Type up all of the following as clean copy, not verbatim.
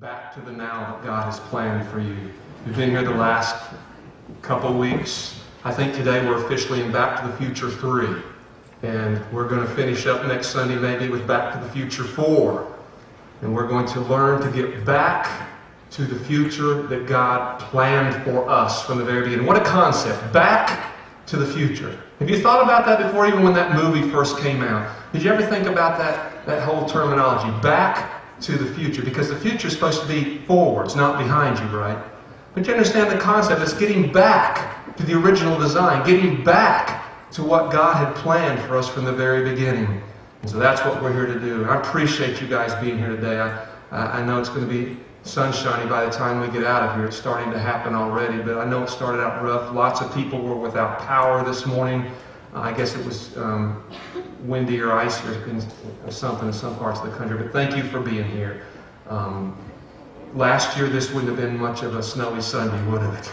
back to the now that God has planned for you. We've been here the last couple weeks. I think today we're officially in Back to the Future 3. And we're going to finish up next Sunday maybe with Back to the Future 4. And we're going to learn to get back to the future that God planned for us from the very beginning. What a concept. Back to the future. Have you thought about that before, even when that movie first came out? Did you ever think about that whole terminology? Back to the future. Because the future is supposed to be forwards, not behind you, right? But you understand the concept. It's getting back to the original design. Getting back to what God had planned for us from the very beginning. And so that's what we're here to do. I appreciate you guys being here today. I know it's going to be sunshiny by the time we get out of here. It's starting to happen already, but I know it started out rough. Lots of people were without power this morning. I guess it was windy or icy or something in some parts of the country, but thank you for being here. Last year this wouldn't have been much of a snowy Sunday, would it?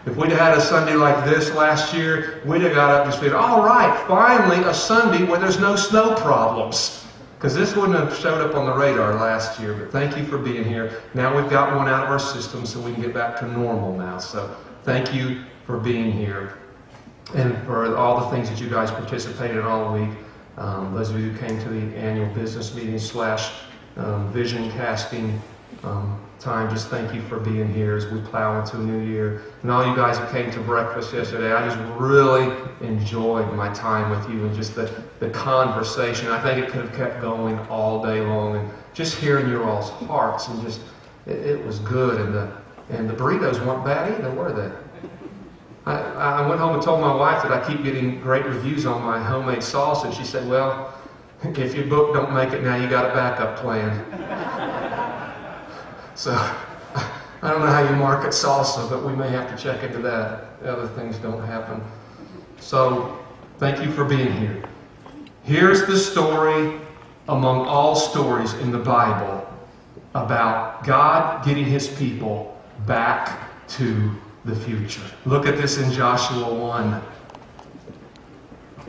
If we'd had a Sunday like this last year, we'd have got up and said, all right, finally a Sunday where there's no snow problems. Because this wouldn't have showed up on the radar last year. But thank you for being here. Now we've got one out of our system so we can get back to normal now. So thank you for being here. And for all the things that you guys participated in all week. Those of you who came to the annual business meeting / vision casting time, just thank you for being here as we plow into a new year. And all you guys who came to breakfast yesterday, I just really enjoyed my time with you and just the conversation. I think it could have kept going all day long, and just hearing your all's hearts, and just it was good. And the burritos weren't bad either, were they? I went home and told my wife that I keep getting great reviews on my homemade salsa, and she said, well, if your book don't make it now, you got a backup plan. So, I don't know how you market salsa, but we may have to check into that. Other things don't happen. So, thank you for being here. Here's the story among all stories in the Bible about God getting His people back to the future. Look at this in Joshua 1.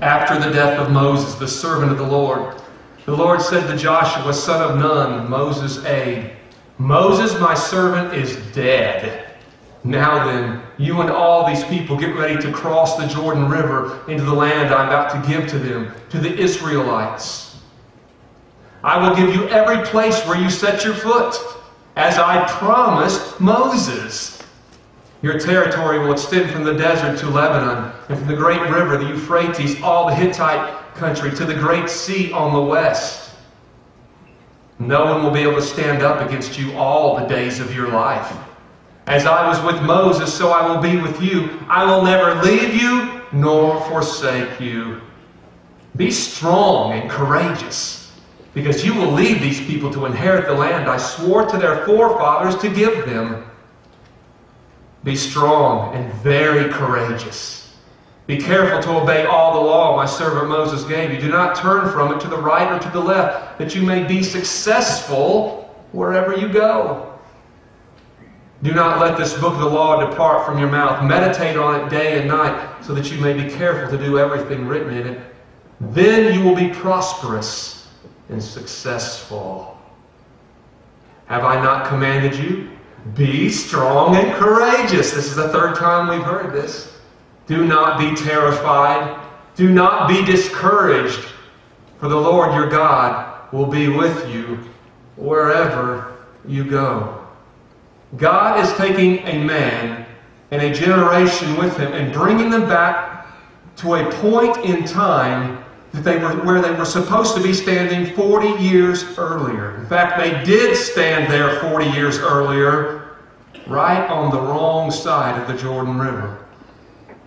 After the death of Moses, the servant of the Lord said to Joshua, son of Nun, Moses' aide, Moses, my servant, is dead. Now then, you and all these people get ready to cross the Jordan River into the land I'm about to give to them, to the Israelites. I will give you every place where you set your foot, as I promised Moses. Your territory will extend from the desert to Lebanon, and from the great river, the Euphrates, all the Hittite country, to the great sea on the west. No one will be able to stand up against you all the days of your life. As I was with Moses, so I will be with you. I will never leave you nor forsake you. Be strong and courageous, because you will lead these people to inherit the land I swore to their forefathers to give them. Be strong and very courageous. Be careful to obey all the law my servant Moses gave you. Do not turn from it to the right or to the left, that you may be successful wherever you go. Do not let this book of the law depart from your mouth. Meditate on it day and night, so that you may be careful to do everything written in it. Then you will be prosperous and successful. Have I not commanded you? Be strong and courageous. This is the third time we've heard this. Do not be terrified. Do not be discouraged. For the Lord your God will be with you wherever you go. God is taking a man and a generation with him and bringing them back to a point in time that where they were supposed to be standing 40 years earlier. In fact, they did stand there 40 years earlier, right on the wrong side of the Jordan River.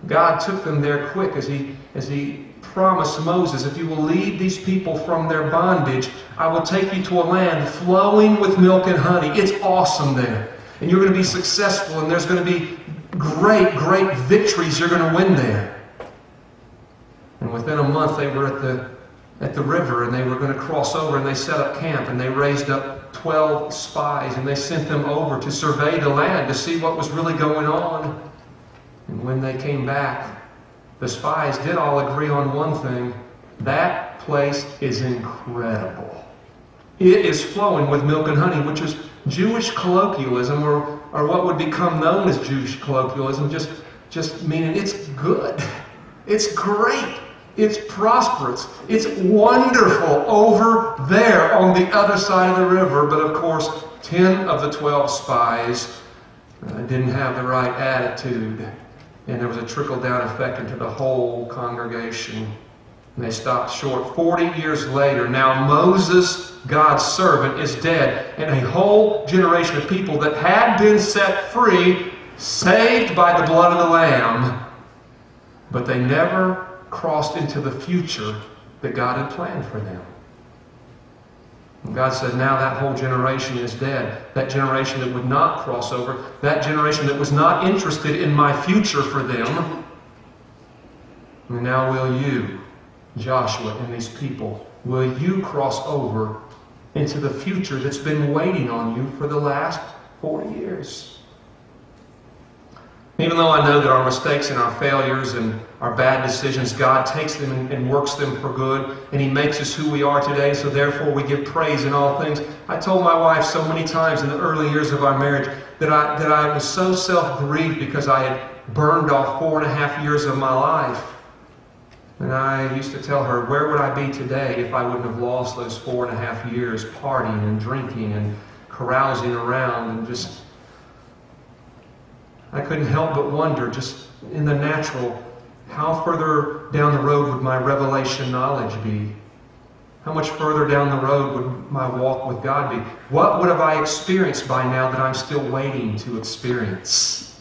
God took them there quick as he promised Moses, if you will lead these people from their bondage, I will take you to a land flowing with milk and honey. It's awesome there. And you're going to be successful, and there's going to be great, great victories you're going to win there. And within a month they were at the river, and they were going to cross over, and they set up camp, and they raised up 12 spies, and they sent them over to survey the land to see what was really going on. And when they came back, the spies did all agree on one thing. That place is incredible. It is flowing with milk and honey, which is Jewish colloquialism, or what would become known as Jewish colloquialism, just meaning it's good, it's great, it's prosperous, it's wonderful over there on the other side of the river. But of course, 10 of the 12 spies didn't have the right attitude, and there was a trickle-down effect into the whole congregation. And they stopped short. 40 years later, now Moses, God's servant, is dead, and a whole generation of people that had been set free, saved by the blood of the Lamb, but they never crossed into the future that God had planned for them. And God said, now that whole generation is dead. That generation that would not cross over, that generation that was not interested in my future for them. And now will you, Joshua and these people, will you cross over into the future that's been waiting on you for the last 40 years? Even though I know that our mistakes and our failures and our bad decisions, God takes them and works them for good, and He makes us who we are today, so therefore we give praise in all things. I told my wife so many times in the early years of our marriage that I was so self-grieved because I had burned off 4.5 years of my life. And I used to tell her, where would I be today if I wouldn't have lost those 4.5 years partying and drinking and carousing around and just... I couldn't help but wonder, just in the natural, how further down the road would my revelation knowledge be? How much further down the road would my walk with God be? What would have I experienced by now that I'm still waiting to experience?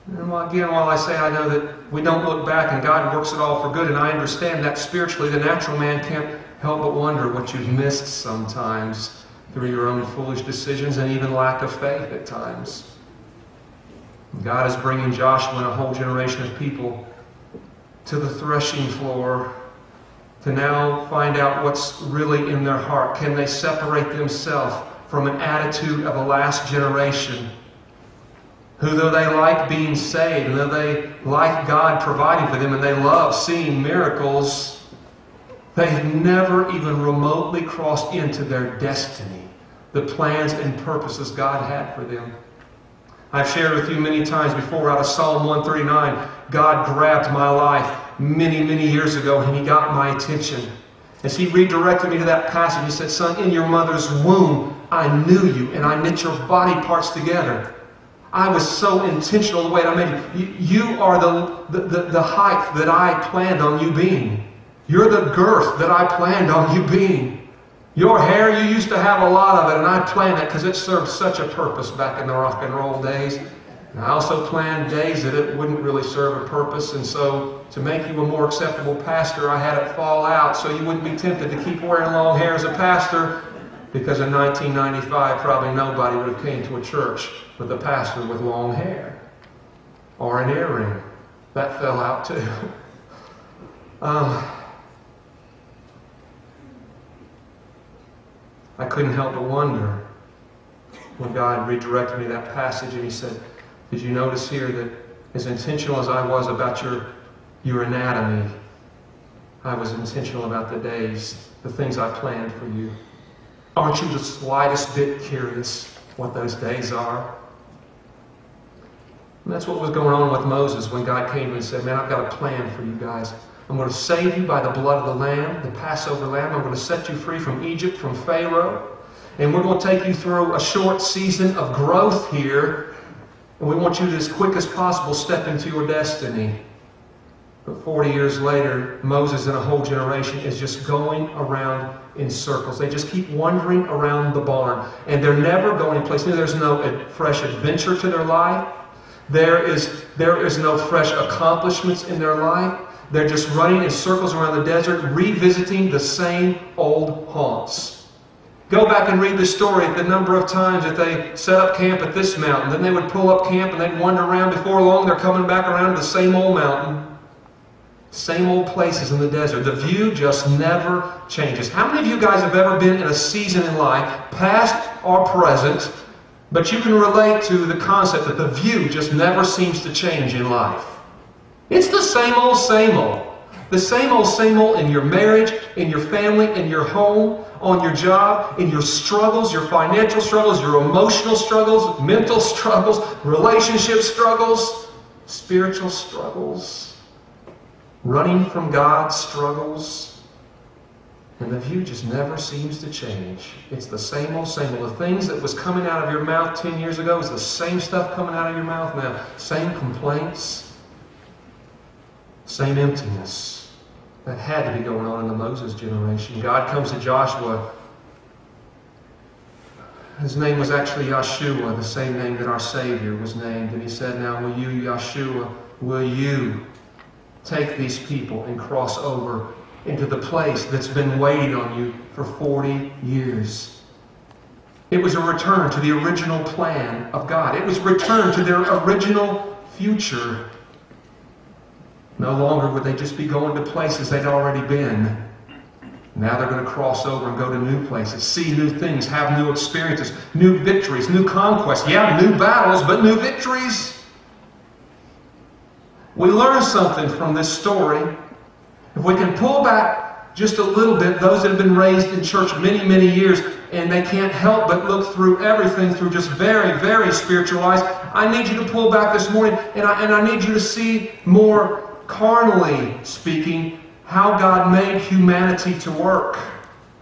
And again, while I say I know that we don't look back and God works it all for good, and I understand that spiritually, the natural man can't help but wonder what you've missed sometimes through your own foolish decisions and even lack of faith at times. God is bringing Joshua and a whole generation of people to the threshing floor to now find out what's really in their heart. Can they separate themselves from an attitude of a last generation who, though they like being saved, and though they like God providing for them, and they love seeing miracles, they've never even remotely crossed into their destiny, the plans and purposes God had for them. I've shared with you many times before out of Psalm 139, God grabbed my life many, many years ago, and He got my attention. As He redirected me to that passage, He said, son, in your mother's womb, I knew you, and I knit your body parts together. I was so intentional the way I made you. You are the height that I planned on you being. You're the girth that I planned on you being. Your hair, you used to have a lot of it, and I planned that because it served such a purpose back in the rock and roll days. And I also planned days that it wouldn't really serve a purpose, and so to make you a more acceptable pastor, I had it fall out so you wouldn't be tempted to keep wearing long hair as a pastor, because in 1995 probably nobody would have came to a church with a pastor with long hair or an earring. That fell out too. I couldn't help but wonder when God redirected me to that passage, and He said, did you notice here that as intentional as I was about your anatomy, I was intentional about the days, the things I planned for you. Aren't you the slightest bit curious what those days are? And that's what was going on with Moses when God came and said, man, I've got a plan for you guys. I'm going to save you by the blood of the Lamb, the Passover Lamb. I'm going to set you free from Egypt, from Pharaoh. And we're going to take you through a short season of growth here. And we want you to, as quick as possible, step into your destiny. But 40 years later, Moses and a whole generation is just going around in circles. They just keep wandering around the barn. And they're never going place. There's no fresh adventure to their life. There is no fresh accomplishments in their life. They're just running in circles around the desert, revisiting the same old haunts. Go back and read the story of the number of times that they set up camp at this mountain. Then they would pull up camp and they'd wander around. Before long, they're coming back around to the same old mountain. Same old places in the desert. The view just never changes. How many of you guys have ever been in a season in life, past or present, but you can relate to the concept that the view just never seems to change in life? It's the same old, same old. The same old in your marriage, in your family, in your home, on your job, in your struggles, your financial struggles, your emotional struggles, mental struggles, relationship struggles, spiritual struggles, running from God struggles. And the view just never seems to change. It's the same old. The things that was coming out of your mouth 10 years ago is the same stuff coming out of your mouth now. Same complaints, same emptiness. That had to be going on in the Moses generation. God comes to Joshua. His name was actually Yeshua, the same name that our Savior was named. And he said, now will you, Yeshua, will you take these people and cross over into the place that's been waiting on you for 40 years. It was a return to the original plan of God. It was return to their original future. No longer would they just be going to places they'd already been. Now they're going to cross over and go to new places, see new things, have new experiences, new victories, new conquests. Yeah, new battles, but new victories. We learn something from this story. If we can pull back just a little bit, those that have been raised in church many, many years, and they can't help but look through everything through just very, very spiritual eyes, I need you to pull back this morning, and I need you to see more carnally speaking how God made humanity to work.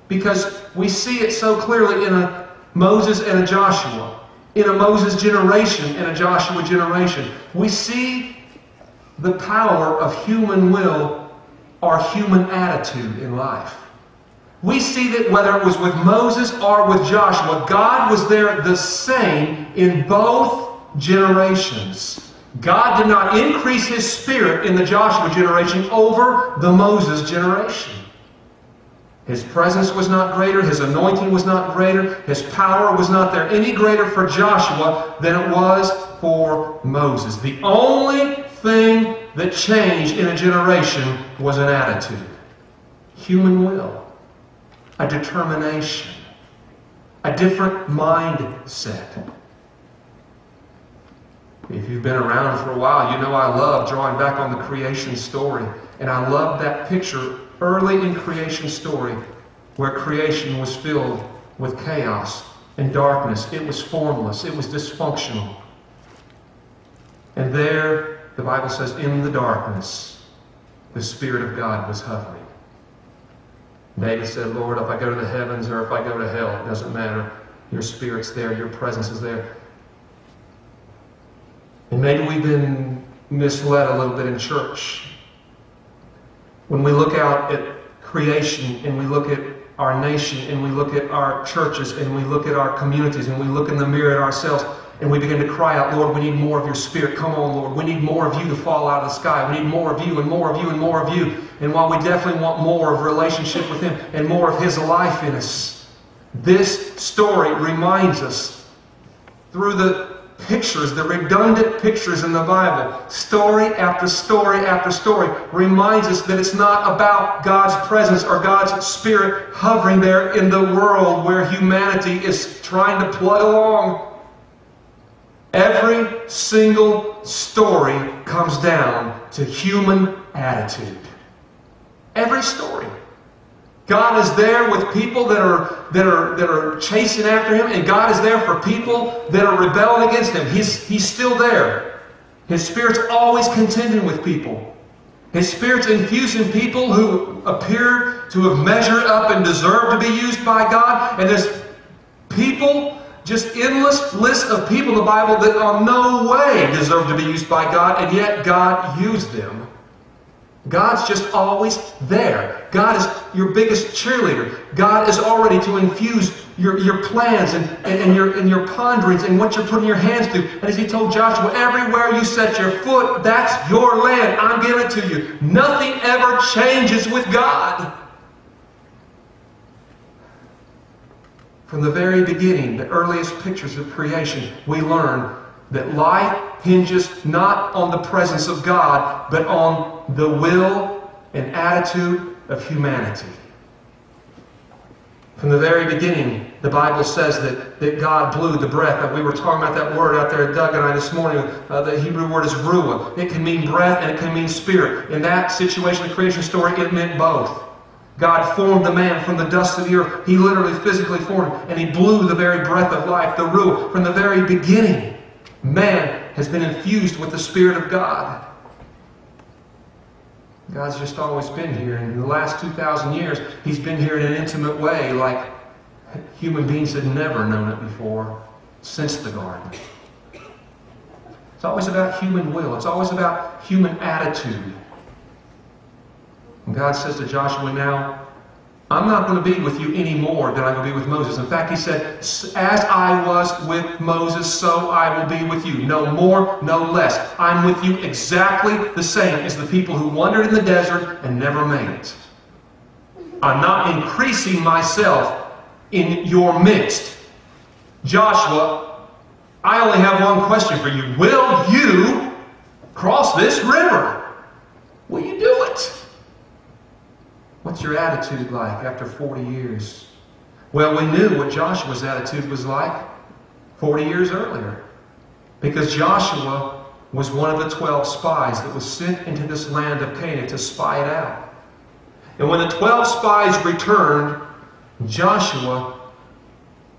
Because we see it so clearly in a Moses and a Joshua, in a Moses generation and a Joshua generation. We see the power of human will, our human attitude in life. We see that whether it was with Moses or with Joshua, God was there the same in both generations. God did not increase His Spirit in the Joshua generation over the Moses generation. His presence was not greater, His anointing was not greater, His power was not there any greater for Joshua than it was for Moses. The only thing that changed in a generation was an attitude, human will, a determination, a different mindset. If you've been around for a while, you know I love drawing back on the creation story. And I love that picture early in creation story where creation was filled with chaos and darkness. It was formless. It was dysfunctional. And there, the Bible says, in the darkness, the Spirit of God was hovering. David said, Lord, if I go to the heavens or if I go to hell, it doesn't matter. Your Spirit's there. Your presence is there. And maybe we've been misled a little bit in church. When we look out at creation and we look at our nation and we look at our churches and we look at our communities and we look in the mirror at ourselves and we begin to cry out, Lord, we need more of your Spirit. Come on, Lord. We need more of you to fall out of the sky. We need more of you and more of you and more of you. And while we definitely want more of relationship with Him and more of His life in us, this story reminds us through the pictures, the redundant pictures in the Bible, story after story after story, reminds us that it's not about God's presence or God's Spirit hovering there in the world where humanity is trying to plug along. Every single story comes down to human attitude. Every story. God is there with people that are chasing after Him, and God is there for people that are rebelling against Him. He's still there. His Spirit's always contending with people. His Spirit's infusing people who appear to have measured up and deserve to be used by God. And there's people, just endless lists of people in the Bible that on no way deserve to be used by God, and yet God used them. God's just always there. God is your biggest cheerleader. God is all ready to infuse your plans and your ponderings and what you're putting your hands to. And as He told Joshua, everywhere you set your foot, that's your land. I'm giving it to you. Nothing ever changes with God. From the very beginning, the earliest pictures of creation, we learn that life hinges not on the presence of God, but on the will and attitude of humanity. From the very beginning, The Bible says that God blew the breath. We were talking about that word out there, Doug and I, this morning. The Hebrew word is ruah. It can mean breath and it can mean spirit. In that situation, the creation story, it meant both. God formed the man from the dust of the earth. He literally, physically formed him. And He blew the very breath of life, the ruah. From the very beginning, man has been infused with the Spirit of God. God's just always been here. And in the last 2,000 years, He's been here in an intimate way, like human beings had never known it before, since the garden. It's always about human will. It's always about human attitude. And God says to Joshua, now, I'm not going to be with you any more than I'm going to be with Moses. In fact, He said, as I was with Moses, so I will be with you. No more, no less. I'm with you exactly the same as the people who wandered in the desert and never made it. I'm not increasing myself in your midst. Joshua, I only have one question for you. Will you cross this river? Will you do it? What's your attitude like after 40 years? Well, we knew what Joshua's attitude was like 40 years earlier. Because Joshua was one of the 12 spies that was sent into this land of Canaan to spy it out. And when the 12 spies returned, Joshua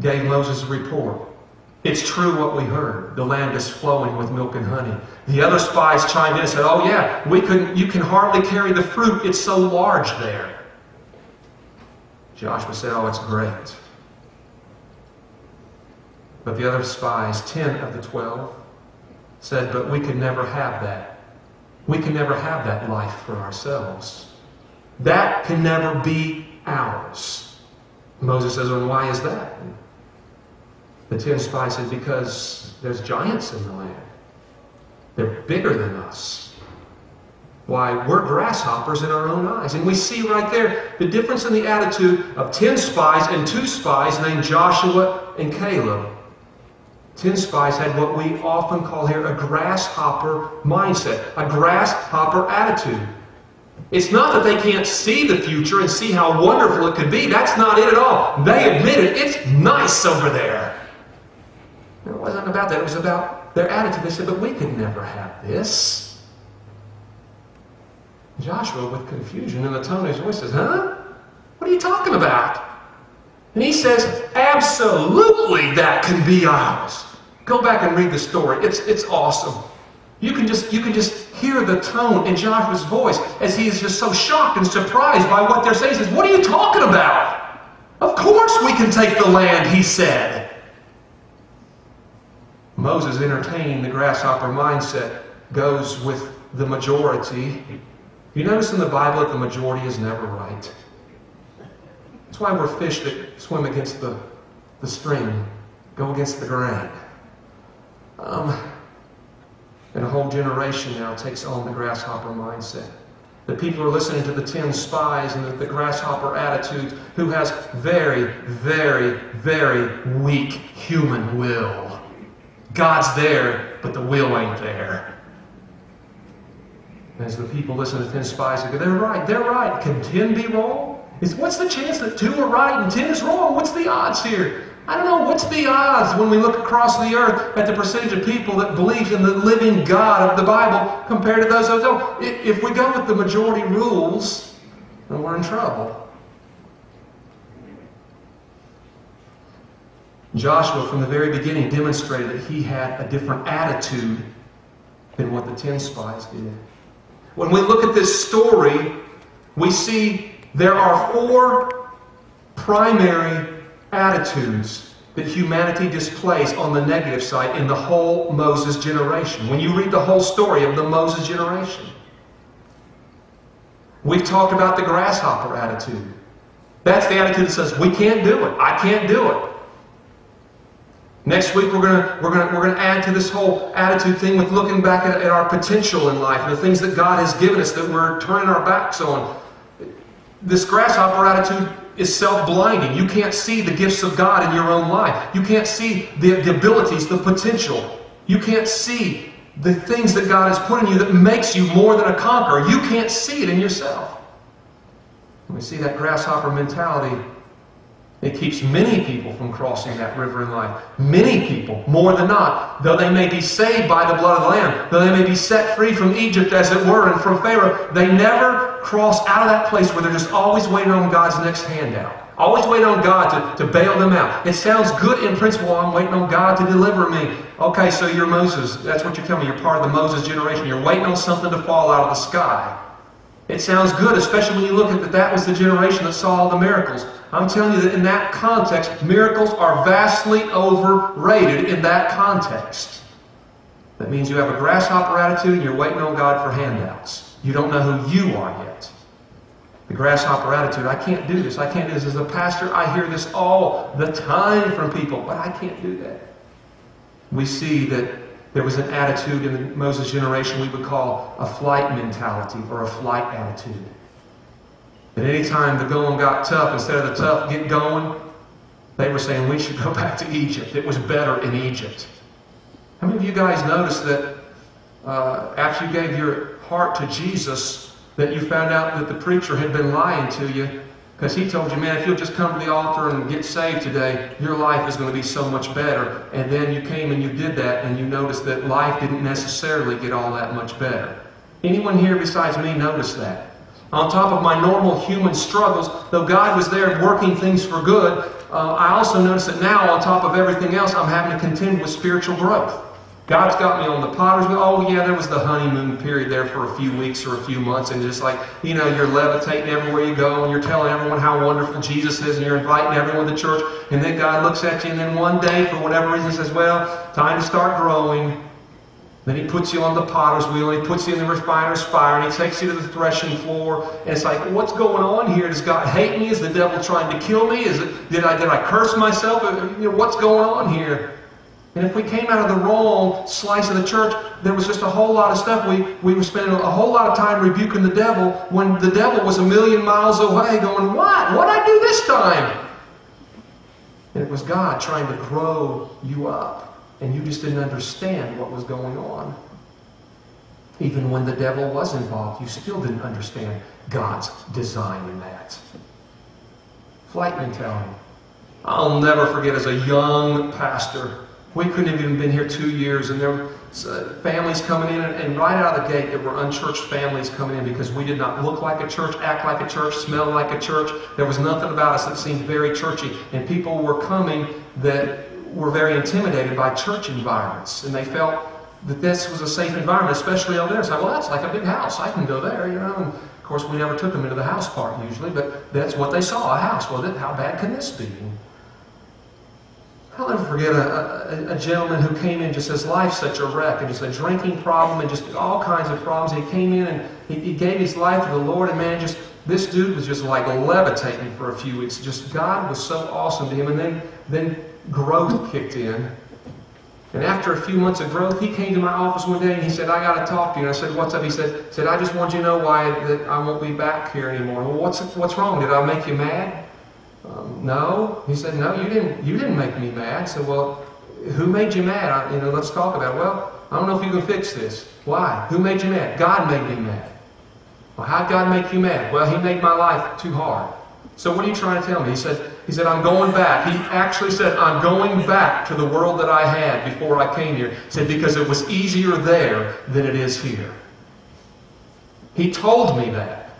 gave Moses a report. It's true what we heard. The land is flowing with milk and honey. The other spies chimed in and said, oh yeah, you can hardly carry the fruit. It's so large there. Joshua said, oh, it's great. But the other spies, 10 of the 12, said, but we could never have that. We can never have that life for ourselves. That can never be ours. Moses says, well, why is that? The 10 spies said, because there's giants in the land. They're bigger than us. Why, we're grasshoppers in our own eyes. And we see right there the difference in the attitude of 10 spies and 2 spies named Joshua and Caleb. 10 spies had what we often call here a grasshopper mindset, a grasshopper attitude. It's not that they can't see the future and see how wonderful it could be. That's not it at all. They admitted it's nice over there. It wasn't about that. It was about their attitude. They said, but we could never have this. Joshua, with confusion in the tone of his voice, says, huh? What are you talking about? And he says, absolutely that can be ours. Go back and read the story. It's awesome. You can just hear the tone in Joshua's voice as he is just so shocked and surprised by what they're saying. He says, what are you talking about? Of course we can take the land, he said. Moses, entertaining the grasshopper mindset, goes with the majority. You notice in the Bible that the majority is never right. That's why we're fish that swim against the stream, go against the grain. And a whole generation now takes on the grasshopper mindset. The people are listening to the 10 spies and the grasshopper attitudes, who has very, very, very weak human will. God's there, but the will ain't there. As the people listen to 10 spies, they go, they're right. Can 10 be wrong? What's the chance that 2 are right and 10 is wrong? What's the odds here? I don't know. What's the odds when we look across the earth at the percentage of people that believe in the living God of the Bible compared to those who don't? If we go with the majority rules, then we're in trouble. Joshua, from the very beginning, demonstrated that he had a different attitude than what the 10 spies did. When we look at this story, we see there are 4 primary attitudes that humanity displays on the negative side in the whole Moses generation. When you read the whole story of the Moses generation, we've talked about the grasshopper attitude. That's the attitude that says, we can't do it. I can't do it. Next week we're going to add to this whole attitude thing with looking back at our potential in life and the things that God has given us that we're turning our backs on. This grasshopper attitude is self-blinding. You can't see the gifts of God in your own life. You can't see the abilities, the potential. You can't see the things that God has put in you that makes you more than a conqueror. You can't see it in yourself. When we see that grasshopper mentality, It keeps many people from crossing that river in life. Many people, more than not, though they may be saved by the blood of the Lamb, though they may be set free from Egypt, as it were, and from Pharaoh, they never cross out of that place where they're just always waiting on God's next handout. Always waiting on God to bail them out. It sounds good in principle. I'm waiting on God to deliver me. Okay, so you're Moses. That's what you're telling me. You're part of the Moses generation. You're waiting on something to fall out of the sky. It sounds good, especially when you look at that was the generation that saw all the miracles. I'm telling you that in that context, miracles are vastly overrated in that context. That means you have a grasshopper attitude and you're waiting on God for handouts. You don't know who you are yet. The grasshopper attitude, I can't do this. I can't do this. As a pastor, I hear this all the time from people, but I can't do that. We see that there was an attitude in the Moses generation we would call a flight mentality or a flight attitude. That any time the going got tough, instead of the tough get going, they were saying we should go back to Egypt. It was better in Egypt. How many of you guys noticed that after you gave your heart to Jesus, that you found out that the preacher had been lying to you? Because he told you, man, if you'll just come to the altar and get saved today, your life is going to be so much better. And then you came and you did that, and you noticed that life didn't necessarily get all that much better. Anyone here besides me notice that? On top of my normal human struggles, though God was there working things for good, I also notice that now, on top of everything else, I'm having to contend with spiritual growth. God's got me on the potter's wheel. Oh yeah, there was the honeymoon period there for a few weeks or a few months, and just like, you know, you're levitating everywhere you go, and you're telling everyone how wonderful Jesus is, and you're inviting everyone to church, and then God looks at you, and then one day, for whatever reason, He says, well, time to start growing. Then He puts you on the potter's wheel, and He puts you in the refiner's fire, and He takes you to the threshing floor, and it's like, what's going on here? Does God hate me? Is the devil trying to kill me? Did I curse myself? You know, what's going on here? And if we came out of the wrong slice of the church, there was just a whole lot of stuff. We were spending a whole lot of time rebuking the devil when the devil was a million miles away going, what? What'd I do this time? And it was God trying to grow you up. And you just didn't understand what was going on. Even when the devil was involved, you still didn't understand God's design in that. Flight mentality. I'll never forget, as a young pastor, we couldn't have even been here 2 years, and there were families coming in, and right out of the gate there were unchurched families coming in because we did not look like a church, act like a church, smell like a church. There was nothing about us that seemed very churchy, and people were coming that were very intimidated by church environments, and they felt that this was a safe environment, especially over there. So, well, that's like a big house. I can go there, you know. And of course, we never took them into the house part usually, but that's what they saw, a house. Well, how bad can this be? I'll never forget a gentleman who came in just as life's such a wreck, and just a drinking problem, and just all kinds of problems. And he came in and he gave his life to the Lord, and man, this dude was just like levitating for a few weeks. Just God was so awesome to him, and then growth kicked in. And after a few months of growth, he came to my office one day and he said, I got to talk to you. And I said, what's up? He said, I just want you to know why that I won't be back here anymore. Well, what's wrong? Did I make you mad? No. He said, no, you didn't make me mad. I said, well, who made you mad? Let's talk about it. Well, I don't know if you can fix this. Why? Who made you mad? God made me mad. Well, how'd God make you mad? Well, He made my life too hard. So what are you trying to tell me? He said, I'm going back. He actually said, I'm going back to the world that I had before I came here. He said, because it was easier there than it is here. He told me that.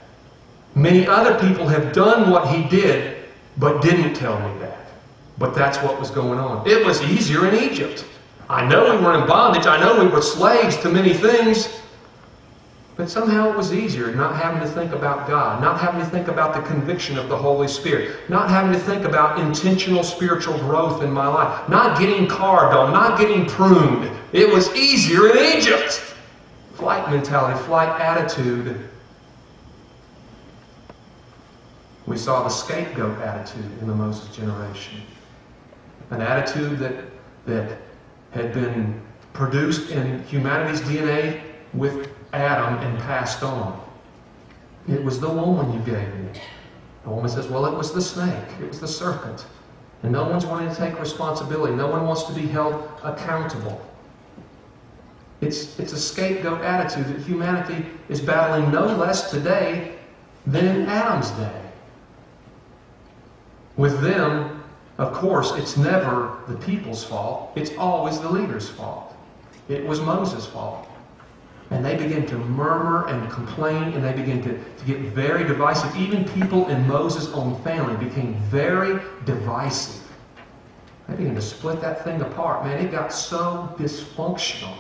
Many other people have done what he did, but didn't tell me that. But that's what was going on. It was easier in Egypt. I know we were in bondage. I know we were slaves to many things. But somehow it was easier not having to think about God, not having to think about the conviction of the Holy Spirit, not having to think about intentional spiritual growth in my life, not getting carved on, not getting pruned. It was easier in Egypt. Flight mentality, flight attitude. We saw the scapegoat attitude in the Moses generation. An attitude that had been produced in humanity's DNA with Adam and passed on. It was the woman you gave me. The woman says, well, it was the snake. It was the serpent. And no one's wanting to take responsibility. No one wants to be held accountable. It's a scapegoat attitude that humanity is battling no less today than in Adam's day. With them, Of course, it's never the people's fault. It's always the leader's fault. It was Moses' fault. And they begin to murmur and complain, and they begin to get very divisive. Even people in Moses' own family became very divisive. They began to split that thing apart. Man, it got so dysfunctional.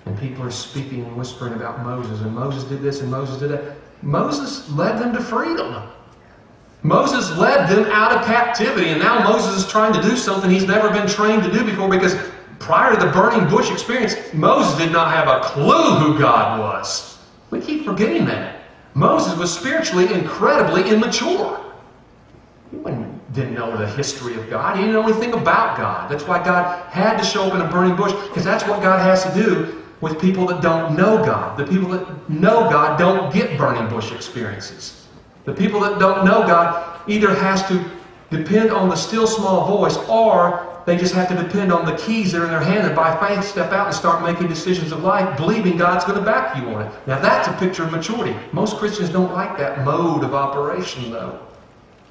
And people are speaking and whispering about Moses, and Moses did this and Moses did that. Moses led them to freedom. Moses led them out of captivity, and now Moses is trying to do something he's never been trained to do before, because prior to the burning bush experience, Moses did not have a clue who God was. We keep forgetting that. Moses was spiritually incredibly immature. He didn't know the history of God. He didn't know anything about God. That's why God had to show up in a burning bush, because that's what God has to do with people that don't know God. The people that know God don't get burning bush experiences. The people that don't know God either has to depend on the still small voice, or they just have to depend on the keys that are in their hand, and by faith step out and start making decisions of life, believing God's going to back you on it. Now that's a picture of maturity. Most Christians don't like that mode of operation, though.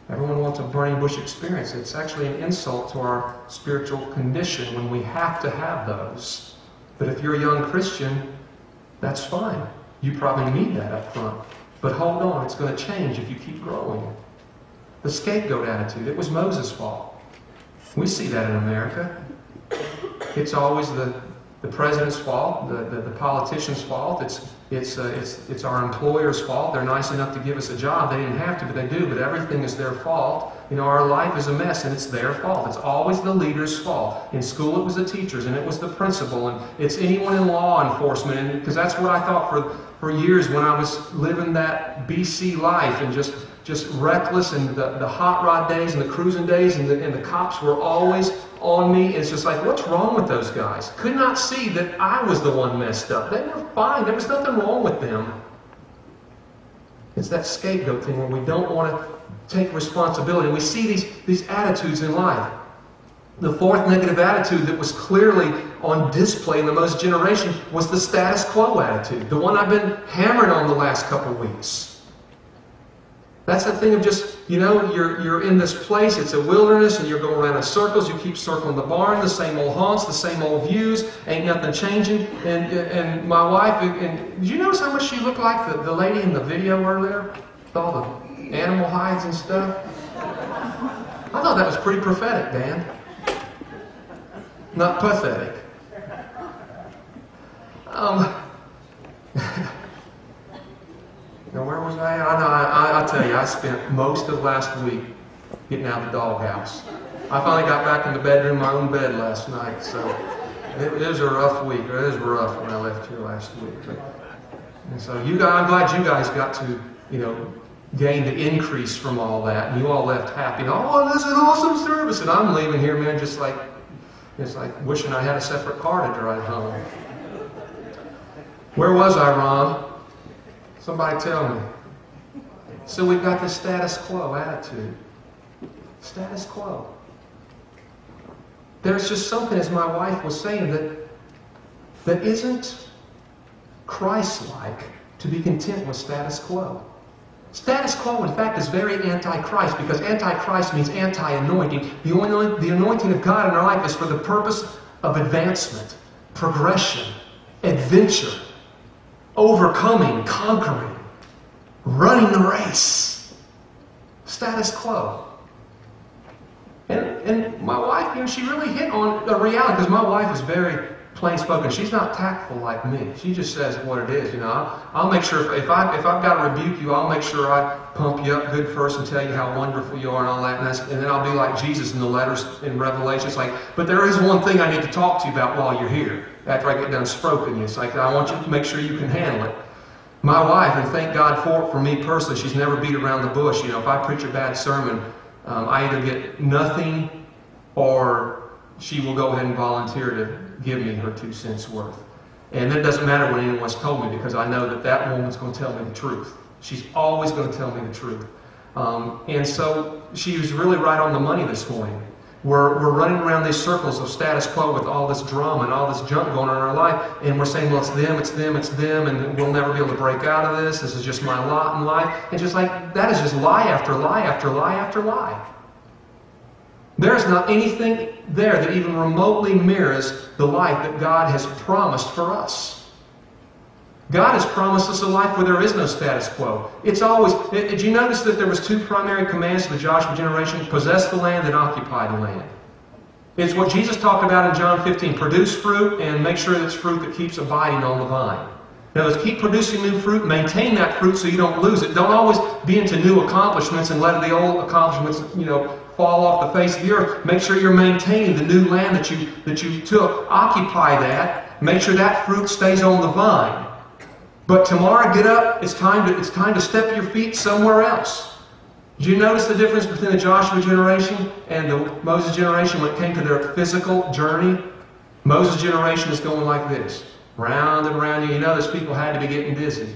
Everyone wants a burning bush experience. It's actually an insult to our spiritual condition when we have to have those. But if you're a young Christian, that's fine. You probably need that up front. But hold on, it's going to change if you keep growing. The scapegoat attitude, it was Moses' fault. We see that in America. It's always the president's fault, the politician's fault. It's our employer's fault. They're nice enough to give us a job. They didn't have to, but they do. But everything is their fault. You know, our life is a mess, and it's their fault. It's always the leader's fault. In school, it was the teachers, and it was the principal, and it's anyone in law enforcement. And because that's what I thought for years when I was living that BC life, and just reckless, and the hot rod days and the cruising days, and the cops were always on me. It's just like, what's wrong with those guys? Could not see that I was the one messed up. They were fine. There was nothing wrong with them. It's that scapegoat thing where we don't want to take responsibility. We see these attitudes in life. The fourth negative attitude that was clearly on display in the Moses generation was the status quo attitude, the one I've been hammering on the last couple weeks. That's that thing of just, you know, you're in this place, it's a wilderness, and you're going around in circles, you keep circling the barn, the same old haunts, the same old views, ain't nothing changing. And my wife, and did you notice how much she looked like the lady in the video earlier? With all the animal hides and stuff? I thought that was pretty prophetic, Dan. Not pathetic. Now, where was I? I'll tell you, I spent most of last week getting out of the doghouse. I finally got back in the bedroom, my own bed last night, so it was a rough week. It was rough when I left here last week. And so you guys, I'm glad you guys got to, you know, gain the increase from all that, and you all left happy. Oh, this is an awesome service, and I'm leaving here, man, just like, it's like wishing I had a separate car to drive home. Where was I, Ron? Somebody tell me. So we've got this status quo attitude. Status quo. There's just something, as my wife was saying, that isn't Christ-like to be content with status quo. Status quo, in fact, is very anti-Christ, because anti-Christ means anti-anointing. The anointing of God in our life is for the purpose of advancement, progression, adventure, overcoming, conquering, running the race. Status quo. And my wife, you know, she really hit on a reality, because my wife is very plain spoken. She's not tactful like me. She just says what it is. You know, I'll make sure if I've got to rebuke you, I'll make sure I pump you up good first and tell you how wonderful you are and all that, and then I'll be like Jesus in the letters in Revelation. It's like, but there is one thing I need to talk to you about while you're here. After I get done stroking you, it's like, I want you to make sure you can handle it. My wife, and thank God for me personally, she's never beat around the bush. You know, if I preach a bad sermon, I either get nothing, or she will go ahead and volunteer to give me her 2 cents worth. And it doesn't matter what anyone's told me, because I know that woman's going to tell me the truth. She's always going to tell me the truth. And so she was really right on the money this morning. We're running around these circles of status quo with all this drama and all this junk going on in our life, and we're saying, well, it's them, it's them, it's them, and we'll never be able to break out of this. This is just my lot in life. And just like that is just lie after lie after lie after lie. There's not anything there that even remotely mirrors the life that God has promised for us. God has promised us a life where there is no status quo. It's always, did you notice that there was two primary commands to the Joshua generation? Possess the land and occupy the land. It's what Jesus talked about in John 15. Produce fruit and make sure that it's fruit that keeps abiding on the vine. Now, keep producing new fruit, maintain that fruit so you don't lose it. Don't always be into new accomplishments and let the old accomplishments, fall off the face of the earth. Make sure you're maintaining the new land that you took. Occupy that. Make sure that fruit stays on the vine. But tomorrow, get up. It's time to step your feet somewhere else. Did you notice the difference between the Joshua generation and the Moses generation when it came to their physical journey? Moses' generation is going like this. Round and round. You notice people had to be getting dizzy.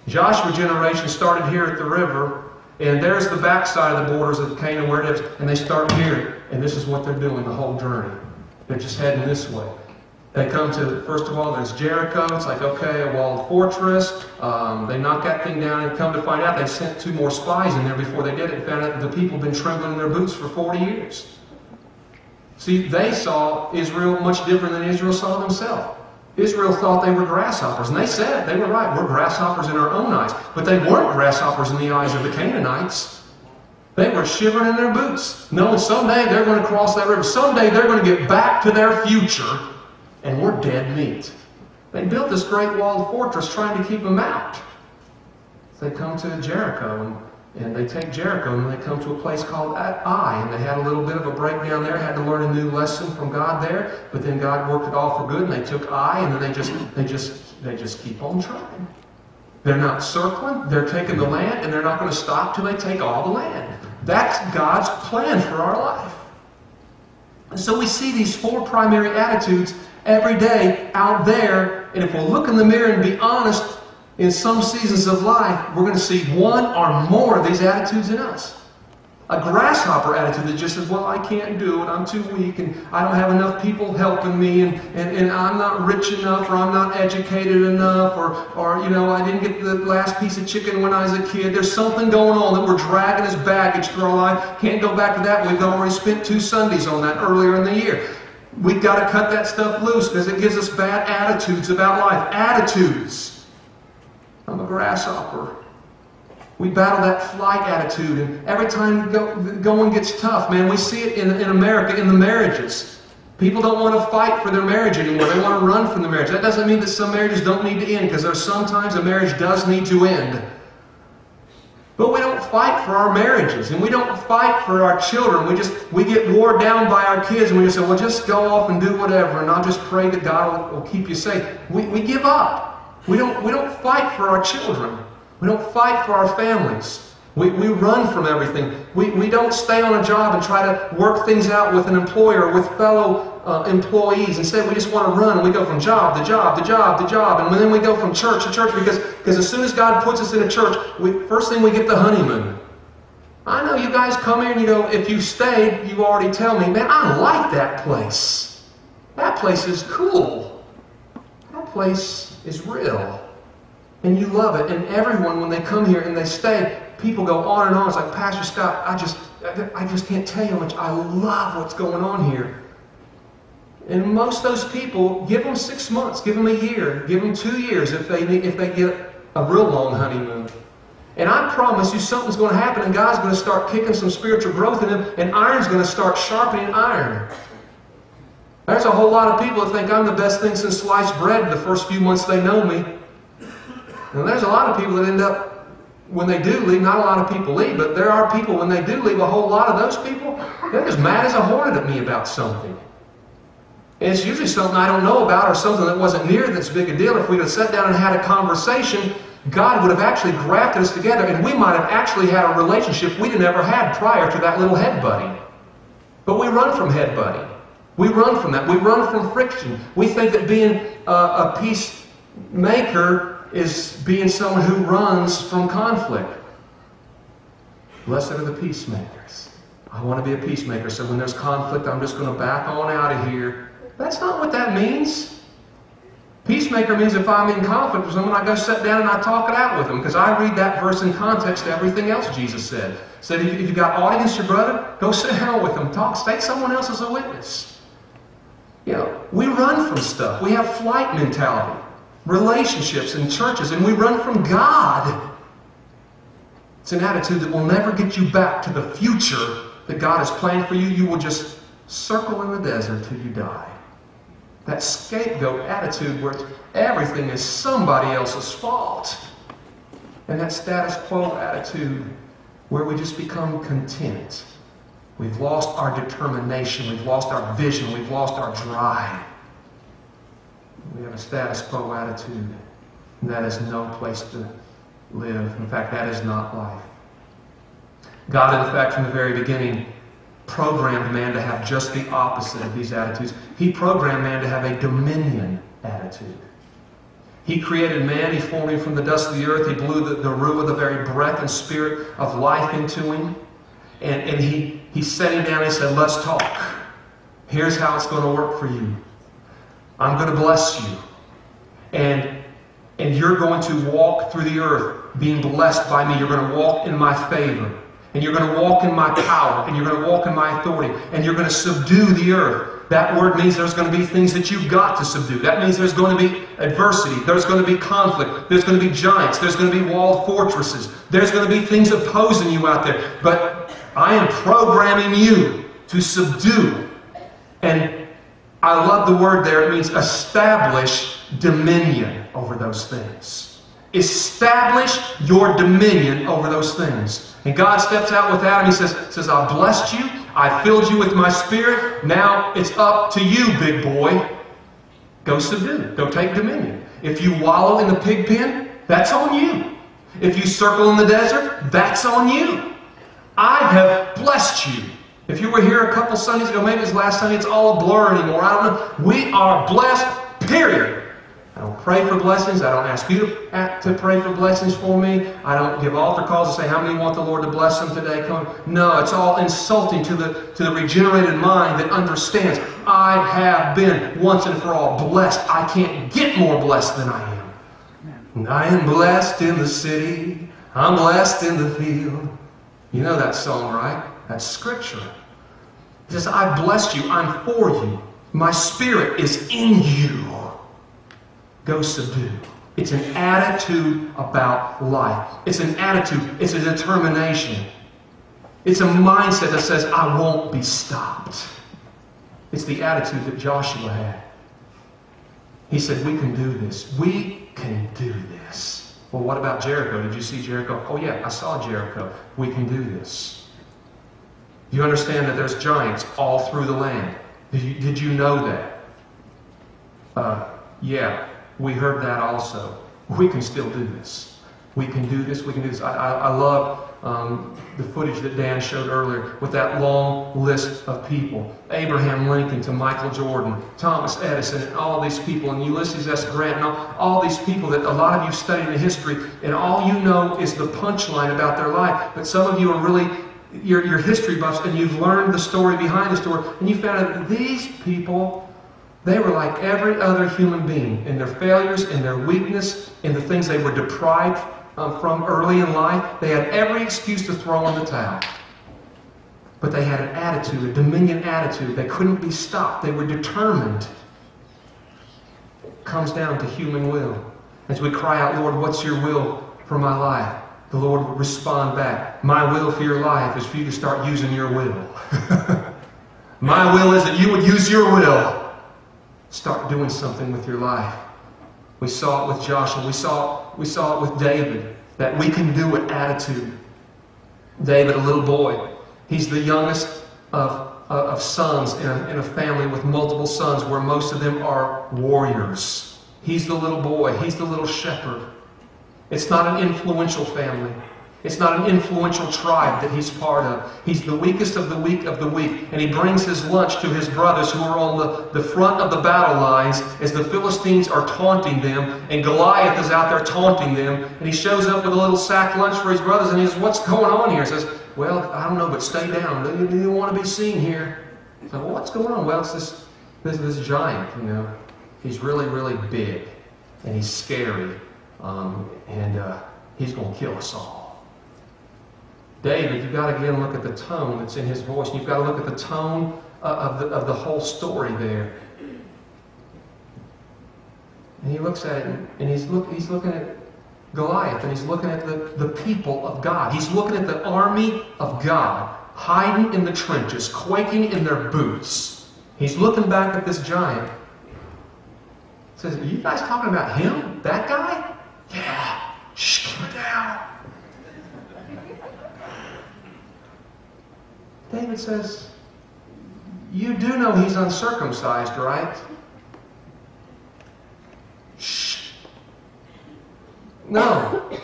Joshua generation started here at the river, and there's the backside of the borders of Canaan where it is, and they start here, and this is what they're doing the whole journey. They're just heading this way. They come to, first of all, there's Jericho. It's like, okay, a walled fortress. They knock that thing down, and come to find out they sent 2 more spies in there before they did it, and found out that the people had been trembling in their boots for 40 years. See, they saw Israel much different than Israel saw themselves. Israel thought they were grasshoppers, and they said it. They were right. We're grasshoppers in our own eyes. But they weren't grasshoppers in the eyes of the Canaanites. They were shivering in their boots, knowing someday they're going to cross that river. Someday they're going to get back to their future, and we're dead meat. They built this great walled fortress trying to keep them out. They come to Jericho, and they take Jericho, and they come to a place called Ai, and they had a little bit of a breakdown there, had to learn a new lesson from God there, but then God worked it all for good, and they took Ai, and then they just keep on trying. They're not circling, they're taking the land, and they're not going to stop till they take all the land. That's God's plan for our life. And so we see these 4 primary attitudes every day out there, and if we'll look in the mirror and be honest, in some seasons of life, we're going to see 1 or more of these attitudes in us. A grasshopper attitude that just says, well, I can't do it, I'm too weak, and I don't have enough people helping me, and I'm not rich enough, or I'm not educated enough, or I didn't get the last piece of chicken when I was a kid. There's something going on that we're dragging as baggage through our life. Can't go back to that. We've already spent 2 Sundays on that earlier in the year. We've got to cut that stuff loose because it gives us bad attitudes about life. Attitudes. I'm a grasshopper. We battle that flight attitude, and every time going gets tough, man, we see it in America in the marriages. People don't want to fight for their marriage anymore. They want to run from the marriage. That doesn't mean that some marriages don't need to end, because there's sometimes a marriage does need to end. But we don't fight for our marriages, and we don't fight for our children. We get wore down by our kids, and we just say, well, just go off and do whatever, and I'll just pray that God will keep you safe. We give up. We don't fight for our children. We don't fight for our families. We run from everything. We don't stay on a job and try to work things out with an employer, with fellow employees. Instead, we just want to run, and we go from job to job to job to job, and then we go from church to church, because as soon as God puts us in a church, first thing we get the honeymoon. I know you guys come here and you go, if you stayed, you already tell me, man, I like that place. That place is cool. That place is real. And you love it. And everyone, when they come here and they stay, people go on and on. It's like, Pastor Scott, I just can't tell you how much I love what's going on here. And most of those people, give them 6 months, give them a year, give them 2 years if they get a real long honeymoon. And I promise you something's going to happen, and God's going to start kicking some spiritual growth in them, and iron's going to start sharpening iron. There's a whole lot of people that think I'm the best thing since sliced bread the first few months they know me. And there's a lot of people that end up, when they do leave, not a lot of people leave, but there are people, when they do leave, a whole lot of those people, they're as mad as a hornet at me about something. And it's usually something I don't know about, or something that wasn't near that's big a deal. If we'd have sat down and had a conversation, God would have actually grafted us together, and we might have actually had a relationship we'd never had prior to that little headbutting. But we run from headbutting. We run from that. We run from friction. We think that being a peacemaker is being someone who runs from conflict. Blessed are the peacemakers. I want to be a peacemaker, so when there's conflict, I'm just going to back on out of here. That's not what that means. Peacemaker means if I'm in conflict with someone, I go sit down and I talk it out with them, because I read that verse in context to everything else Jesus said. Said if you've got aught against your brother, go sit down with them, talk, state someone else as a witness. You know, we run from stuff. We have flight mentality, relationships and churches, and we run from God. It's an attitude that will never get you back to the future that God has planned for you. You will just circle in the desert till you die. That scapegoat attitude where everything is somebody else's fault. And that status quo attitude where we just become content. We've lost our determination. We've lost our vision. We've lost our drive. We have a status quo attitude. And that is no place to live. In fact, that is not life. God, in fact, from the very beginning, programmed man to have just the opposite of these attitudes. He programmed man to have a dominion attitude. He created man. He formed him from the dust of the earth. He blew the ruah of the very breath and spirit of life into him. And he set him down and he said, let's talk. Here's how it's going to work for you. I'm going to bless you. And you're going to walk through the earth being blessed by me. You're going to walk in my favor. And you're going to walk in my power. And you're going to walk in my authority. And you're going to subdue the earth. That word means there's going to be things that you've got to subdue. That means there's going to be adversity. There's going to be conflict. There's going to be giants. There's going to be walled fortresses. There's going to be things opposing you out there. But I am programming you to subdue. And I love the word there. It means establish dominion over those things. Establish your dominion over those things. And God steps out with Adam. He says, I blessed you. I filled you with my spirit. Now it's up to you, big boy. Go subdue. Go take dominion. If you wallow in the pig pen, that's on you. If you circle in the desert, that's on you. I have blessed you. If you were here a couple Sundays ago, maybe it was last Sunday, it's all a blur anymore. I don't know. We are blessed, period. I don't pray for blessings. I don't ask you to pray for blessings for me. I don't give altar calls and say, how many want the Lord to bless them today? No, it's all insulting to the regenerated mind that understands I have been once and for all blessed. I can't get more blessed than I am. And I am blessed in the city. I'm blessed in the field. You know that song, right? That's Scripture. He says, I blessed you. I'm for you. My Spirit is in you. Go subdue. It's an attitude about life. It's an attitude. It's a determination. It's a mindset that says, I won't be stopped. It's the attitude that Joshua had. He said, we can do this. We can do this. Well, what about Jericho? Did you see Jericho? Oh, yeah, I saw Jericho. We can do this. You understand that there's giants all through the land. Did you know that? Yeah. We heard that also. We can still do this. We can do this. We can do this. I love the footage that Dan showed earlier with that long list of people. Abraham Lincoln to Michael Jordan, Thomas Edison, and all these people, and Ulysses S. Grant, and all these people that a lot of you studied in history, and all you know is the punchline about their life. But some of you are really, you're history buffs, and you've learned the story behind the story, and you found out that these people, they were like every other human being in their failures, in their weakness, in the things they were deprived from early in life. They had every excuse to throw in the towel. But they had an attitude, a dominion attitude. They couldn't be stopped. They were determined. It comes down to human will. As we cry out, Lord, what's your will for my life? The Lord will respond back. My will for your life is for you to start using your will. My will is that you would use your will. Start doing something with your life. We saw it with Joshua. We saw it with David. That we can do it attitude. David, a little boy. He's the youngest of sons in a family with multiple sons where most of them are warriors. He's the little boy. He's the little shepherd. It's not an influential family. It's not an influential tribe that he's part of. He's the weakest of the weak of the weak. And he brings his lunch to his brothers who are on the front of the battle lines as the Philistines are taunting them. And Goliath is out there taunting them. And he shows up with a little sack lunch for his brothers. And he says, what's going on here? He says, well, I don't know, but stay down. You don't want to be seen here. So, well, what's going on? Well, it's this giant, you know. He's really, really big. and he's scary, and he's going to kill us all. David, you've got to again look at the tone that's in his voice. You've got to look at the tone of the whole story there. And he looks at it, and he's looking at Goliath, and he's looking at the people of God. He's looking at the army of God, hiding in the trenches, quaking in their boots. He's looking back at this giant. He says, are you guys talking about him? That guy? Yeah. Shh, keep it down. David says, you do know he's uncircumcised, right? Shh. No.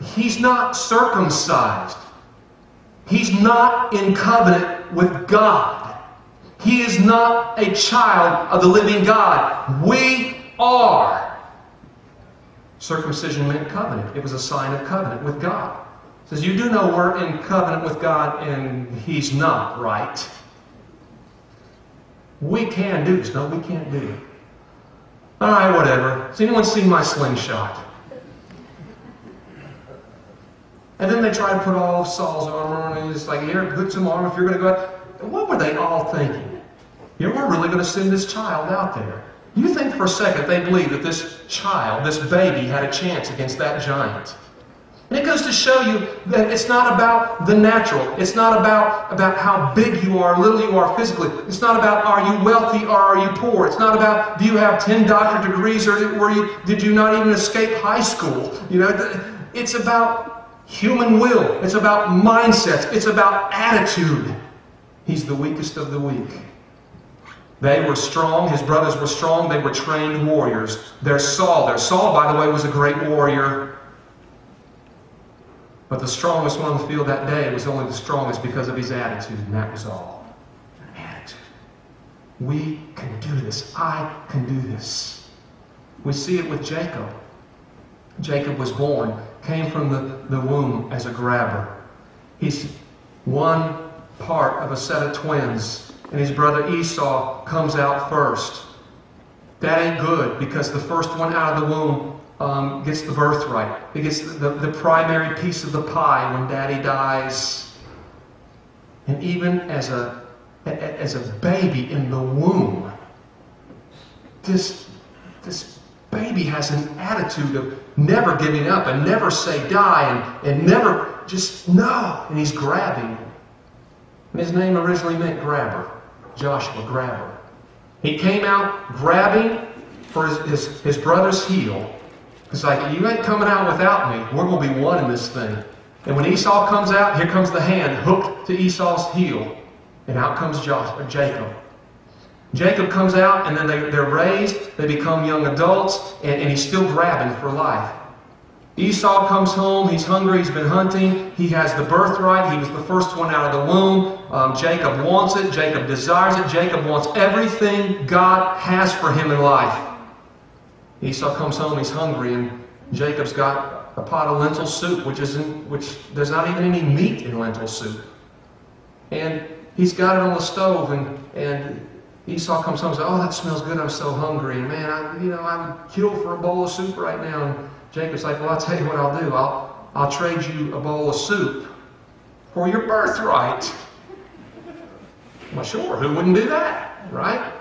He's not circumcised. He's not in covenant with God. He is not a child of the living God. We are. Circumcision meant covenant. It was a sign of covenant with God. It says, you do know we're in covenant with God and he's not, right? We can do this. No, we can't do it. All right, whatever. Has anyone seen my slingshot? And then they try to put all of Saul's armor on, and it's like, here, put some armor if you're going to go out. What were they all thinking? We're really going to send this child out there. You think for a second they believe that this child, this baby, had a chance against that giant. And it goes to show you that it's not about the natural. It's not about how big you are, little you are physically. It's not about are you wealthy or are you poor. It's not about do you have 10 doctorate degrees or did you not even escape high school. It's about human will. It's about mindsets. It's about attitude. He's the weakest of the weak. They were strong. His brothers were strong. They were trained warriors. There's Saul, by the way, was a great warrior. But the strongest one on the field that day was only the strongest because of his attitude, and that was all. Attitude. We can do this. I can do this. We see it with Jacob. Jacob was born, came from the womb as a grabber. He's one part of a set of twins, and his brother Esau comes out first. That ain't good, because the first one out of the womb gets the birthright. It gets the primary piece of the pie when daddy dies. And even as a baby in the womb, this baby has an attitude of never giving up and never say die and never just no. And he's grabbing. And his name originally meant grabber. Joshua, grabber. He came out grabbing for his brother's heel. It's like, you ain't coming out without me. We're going to be one in this thing. And when Esau comes out, here comes the hand hooked to Esau's heel. And out comes Jacob. Jacob comes out, and then they're raised. They become young adults, and he's still grabbing for life. Esau comes home. He's hungry. He's been hunting. He has the birthright. He was the first one out of the womb. Jacob wants it. Jacob desires it. Jacob wants everything God has for him in life. Esau comes home, he's hungry, and Jacob's got a pot of lentil soup, which there's not even any meat in lentil soup. And he's got it on the stove, and Esau comes home and says, oh, that smells good, I'm so hungry. And man, I would kill for a bowl of soup right now. And Jacob's like, well, I'll tell you what I'll do. I'll trade you a bowl of soup for your birthright. Well, sure, who wouldn't do that, right?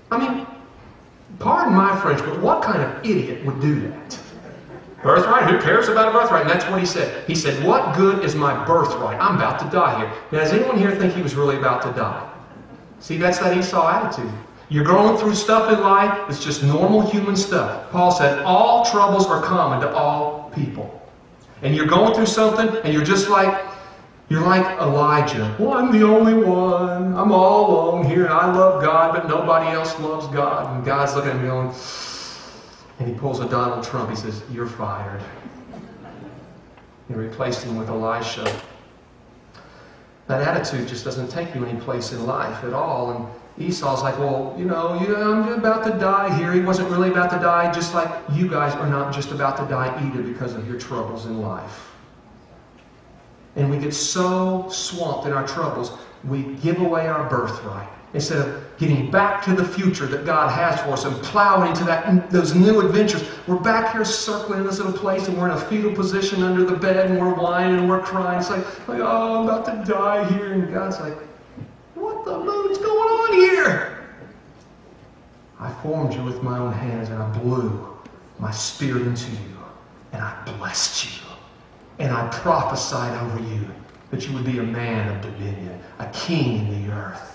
I mean, pardon my French, but what kind of idiot would do that? Birthright? Who cares about a birthright? And that's what he said. He said, what good is my birthright? I'm about to die here. Now, does anyone here think he was really about to die? See, that's that Esau attitude. You're going through stuff in life, it's just normal human stuff. Paul said, all troubles are common to all people. And you're going through something, and you're like Elijah. Well, I'm the only one. I'm all alone here, and I love God, but nobody else loves God. And God's looking at me going, and he pulls a Donald Trump. He says, you're fired. He replaced him with Elisha. That attitude just doesn't take you any place in life at all. And Esau's like, well, I'm about to die here. He wasn't really about to die, just like you guys are not just about to die either because of your troubles in life. And we get so swamped in our troubles, we give away our birthright. Instead of getting back to the future that God has for us and plowing into those new adventures, we're back here circling in this little place and we're in a fetal position under the bed and we're whining and we're crying. It's like, oh, I'm about to die here. And God's like, what the moon's going on here? I formed you with my own hands and I blew my spirit into you and I blessed you. And I prophesied over you that you would be a man of dominion, a king in the earth.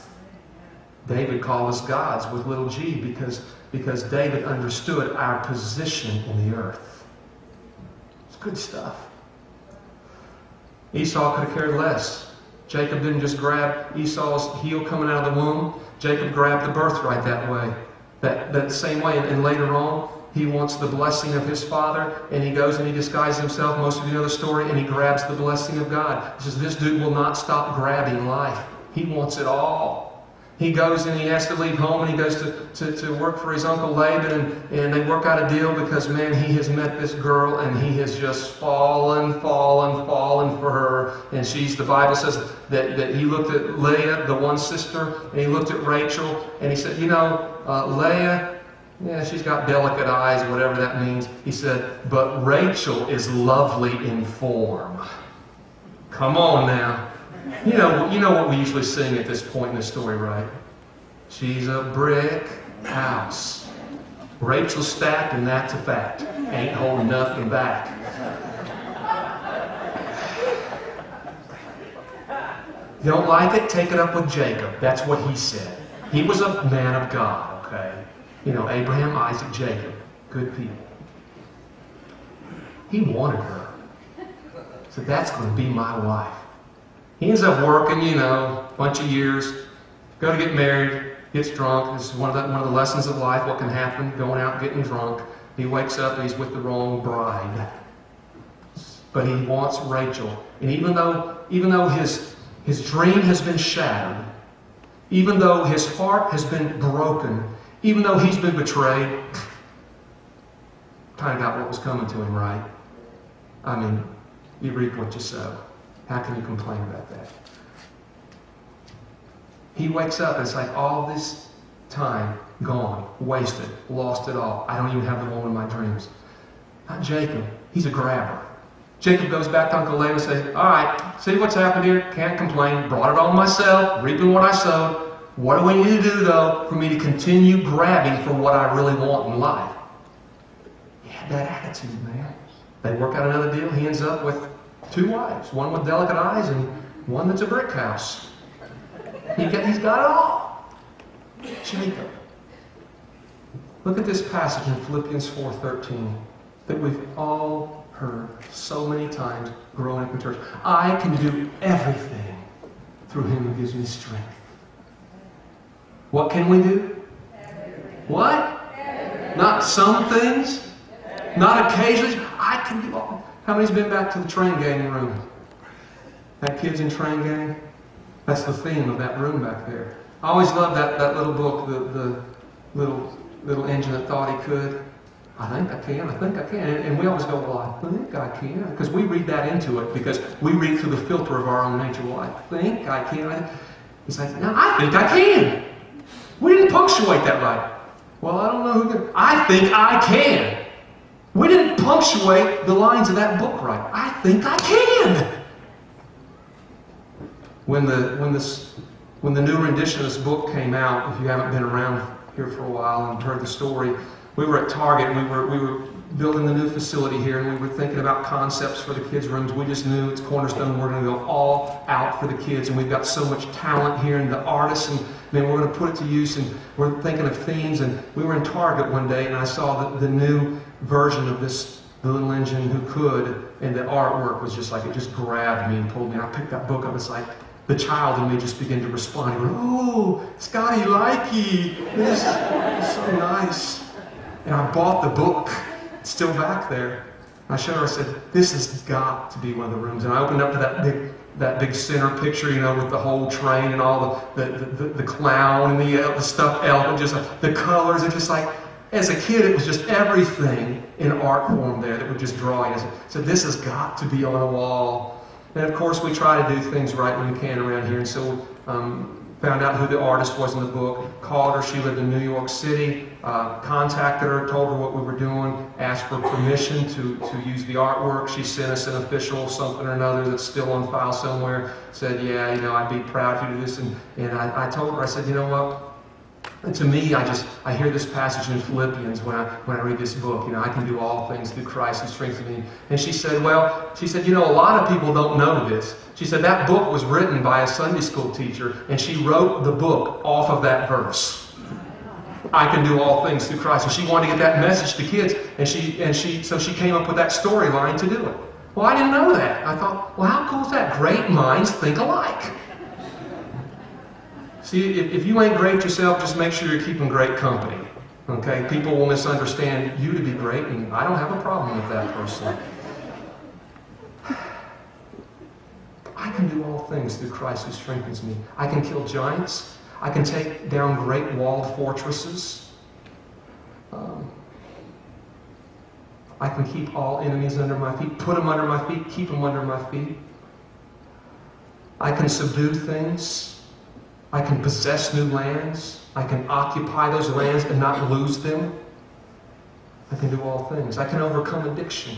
David called us gods with little g because David understood our position in the earth. It's good stuff. Esau could have cared less. Jacob didn't just grab Esau's heel coming out of the womb. Jacob grabbed the birthright that way. That same way. And later on, he wants the blessing of his father, and he goes and he disguises himself. Most of you know the story, and he grabs the blessing of God. He says, this dude will not stop grabbing life. He wants it all. He goes and he has to leave home, and he goes to work for his uncle Laban, and they work out a deal because, man, he has met this girl, and he has just fallen for her. And the Bible says that he looked at Leah, the one sister, and he looked at Rachel, and he said, Leah, yeah, she's got delicate eyes, whatever that means. He said, but Rachel is lovely in form. Come on now. You know what we usually sing at this point in the story, right? She's a brick house. Rachel's stacked, and that's a fact. Ain't holding nothing back. You don't like it? Take it up with Jacob. That's what he said. He was a man of God, okay? Abraham, Isaac, Jacob. Good people. He wanted her. So that's going to be my wife. He ends up working, a bunch of years, go to get married, gets drunk. This is one of the lessons of life, what can happen, going out getting drunk. He wakes up and he's with the wrong bride. But he wants Rachel. And even though his dream has been shattered, even though his heart has been broken, even though he's been betrayed, kind of got what was coming to him, right? I mean, you reap what you sow. How can you complain about that? He wakes up and it's like all this time gone, wasted, lost it all. I don't even have the woman of my dreams. Not Jacob. He's a grabber. Jacob goes back to Uncle Laban and says, all right, see what's happened here? Can't complain. Brought it on myself, reaping what I sowed. What do we need to do, though, for me to continue grabbing for what I really want in life? He had that attitude, man. They work out another deal. He ends up with 2 wives, one with delicate eyes and one that's a brick house. He's got it all. Jacob. Look at this passage in Philippians 4:13 that we've all heard so many times growing up in church. I can do everything through him who gives me strength. What can we do? What? Not some things? Not occasionally? I can do all. How many's been back to the train gang room? Had kids in train gang? That's the theme of that room back there. I always loved that little book, the little engine that thought he could. I think I can. And we always go, well, I think I can. Because we read that into it, because we read through the filter of our own nature. Well, I think I can. He's like, no, I think I can. We didn't punctuate that right. Well, I don't know who can. I think I can. We didn't punctuate the lines of that book right. I think I can. When the new rendition of this book came out, if you haven't been around here for a while and heard the story, we were at Target. We were building the new facility here, and we were thinking about concepts for the kids' rooms. We just knew it's Cornerstone. We're going to go all out for the kids, and we've got so much talent here and the artists, and then we're going to put it to use. And we're thinking of themes. And we were in Target one day, and I saw the new version of this, the little engine who could, and the artwork was just like, it just grabbed me and pulled me. And I picked that book up. It's like the child in me just began to respond. He went, oh, Scotty likey. This is so nice. And I bought the book. It's still back there. And I showed her, I said, this has got to be one of the rooms. And I opened up to that big center picture, with the whole train and all the clown and the stuffed elephant, just the colors. It's just like, as a kid, it was just everything in art form there that would just draw you. So this has got to be on a wall. And of course, we try to do things right when we can around here. And so found out who the artist was in the book, called her. She lived in New York City, contacted her, told her what we were doing, asked for permission to use the artwork. She sent us an official something or another that's still on file somewhere, said, yeah, I'd be proud if you do this. And I told her, I said, you know what? And to me, I hear this passage in Philippians when I read this book. I can do all things through Christ who strengthens me. And she said, a lot of people don't know this. She said that book was written by a Sunday school teacher, and she wrote the book off of that verse. I can do all things through Christ. And she wanted to get that message to kids, so she came up with that storyline to do it. Well, I didn't know that. I thought, well, how cool is that? Great minds think alike. See, if you ain't great yourself, just make sure you're keeping great company. Okay? People will misunderstand you to be great, and I don't have a problem with that personally. I can do all things through Christ who strengthens me. I can kill giants. I can take down great walled fortresses. I can keep all enemies under my feet, put them under my feet, keep them under my feet. I can subdue things. I can possess new lands. I can occupy those lands and not lose them. I can do all things. I can overcome addiction.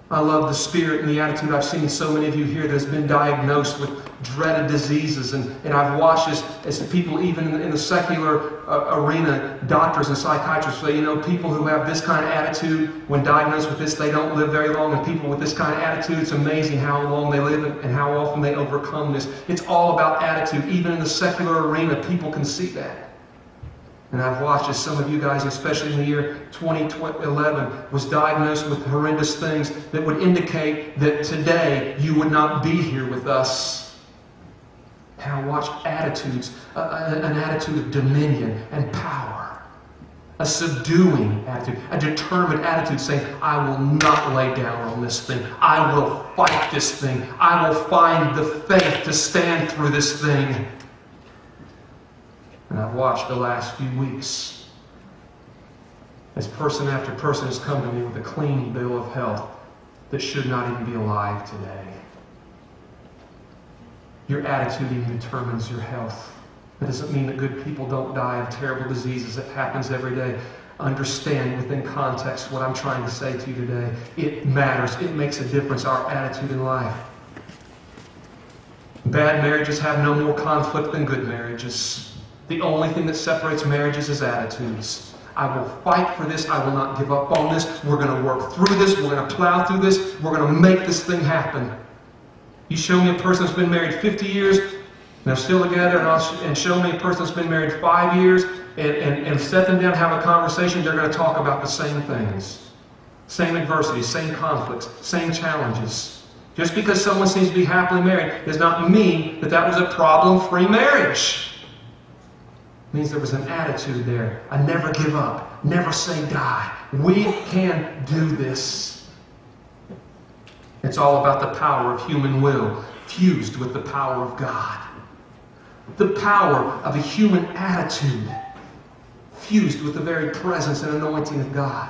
I love the spirit and the attitude. I've seen so many of you here that has been diagnosed with dreaded diseases, and I've watched as people even in the secular arena, doctors and psychiatrists say, people who have this kind of attitude, when diagnosed with this, they don't live very long, and people with this kind of attitude, it's amazing how long they live and how often they overcome this. It's all about attitude. Even in the secular arena, people can see that. And I've watched as some of you guys, especially in the year 2011, was diagnosed with horrendous things that would indicate that today you would not be here with us. And I watched attitudes, an attitude of dominion and power, a subduing attitude, a determined attitude saying, I will not lay down on this thing. I will fight this thing. I will find the faith to stand through this thing. And I've watched the last few weeks as person after person has come to me with a clean bill of health that should not even be alive today. Your attitude even determines your health. That doesn't mean that good people don't die of terrible diseases. It happens every day. Understand within context what I'm trying to say to you today. It matters. It makes a difference, our attitude in life. Bad marriages have no more conflict than good marriages. The only thing that separates marriages is attitudes. I will fight for this. I will not give up on this. We're going to work through this. We're going to plow through this. We're going to make this thing happen. You show me a person that's been married 50 years, and they're still together, and show me a person that's been married 5 years, and set them down and have a conversation, they're going to talk about the same things. Same adversities, same conflicts, same challenges. Just because someone seems to be happily married does not mean that that was a problem-free marriage. It means there was an attitude there. I never give up. Never say die. We can do this. It's all about the power of human will fused with the power of God. The power of a human attitude fused with the very presence and anointing of God.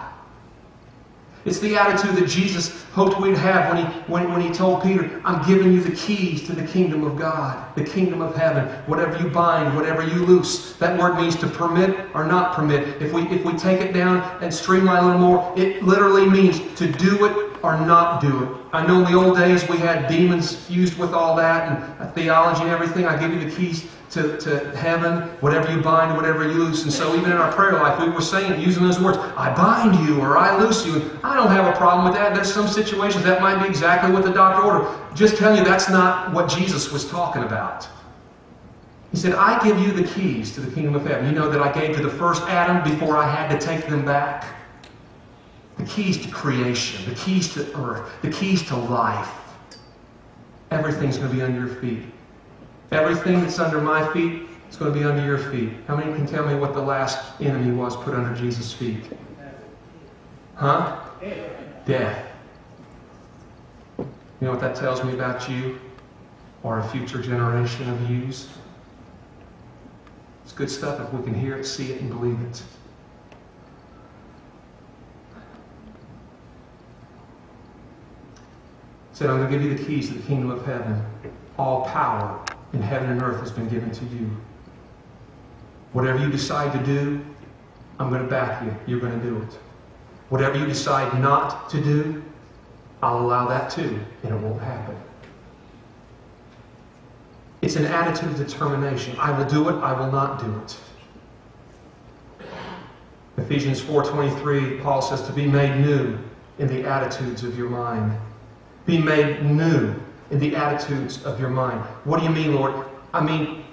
It's the attitude that Jesus hoped we'd have when he told Peter, I'm giving you the keys to the kingdom of God, the kingdom of heaven. Whatever you bind, whatever you loose. That word means to permit or not permit. If we take it down and streamline a little more, it literally means to do it or not do it. I know in the old days we had demons fused with all that and theology and everything. I give you the keys to heaven, whatever you bind, whatever you loose. And so even in our prayer life, we were saying, using those words, I bind you or I loose you. And I don't have a problem with that. There's some situations that might be exactly what the doctor ordered. Just telling you that's not what Jesus was talking about. He said, I give you the keys to the kingdom of heaven. You know that I gave to the first Adam before I had to take them back. The keys to creation, the keys to earth, the keys to life. Everything's going to be under your feet. Everything that's under my feet is going to be under your feet. How many can tell me what the last enemy was put under Jesus' feet? Huh? Death. You know what that tells me about you or a future generation of yous? It's good stuff if we can hear it, see it, and believe it. He said, I'm going to give you the keys to the kingdom of heaven. All power in heaven and earth has been given to you. Whatever you decide to do, I'm going to back you. You're going to do it. Whatever you decide not to do, I'll allow that too, and it won't happen. It's an attitude of determination. I will do it, I will not do it. Ephesians 4:23, Paul says to be made new in the attitudes of your mind. Be made new in the attitudes of your mind. What do you mean, Lord? I mean,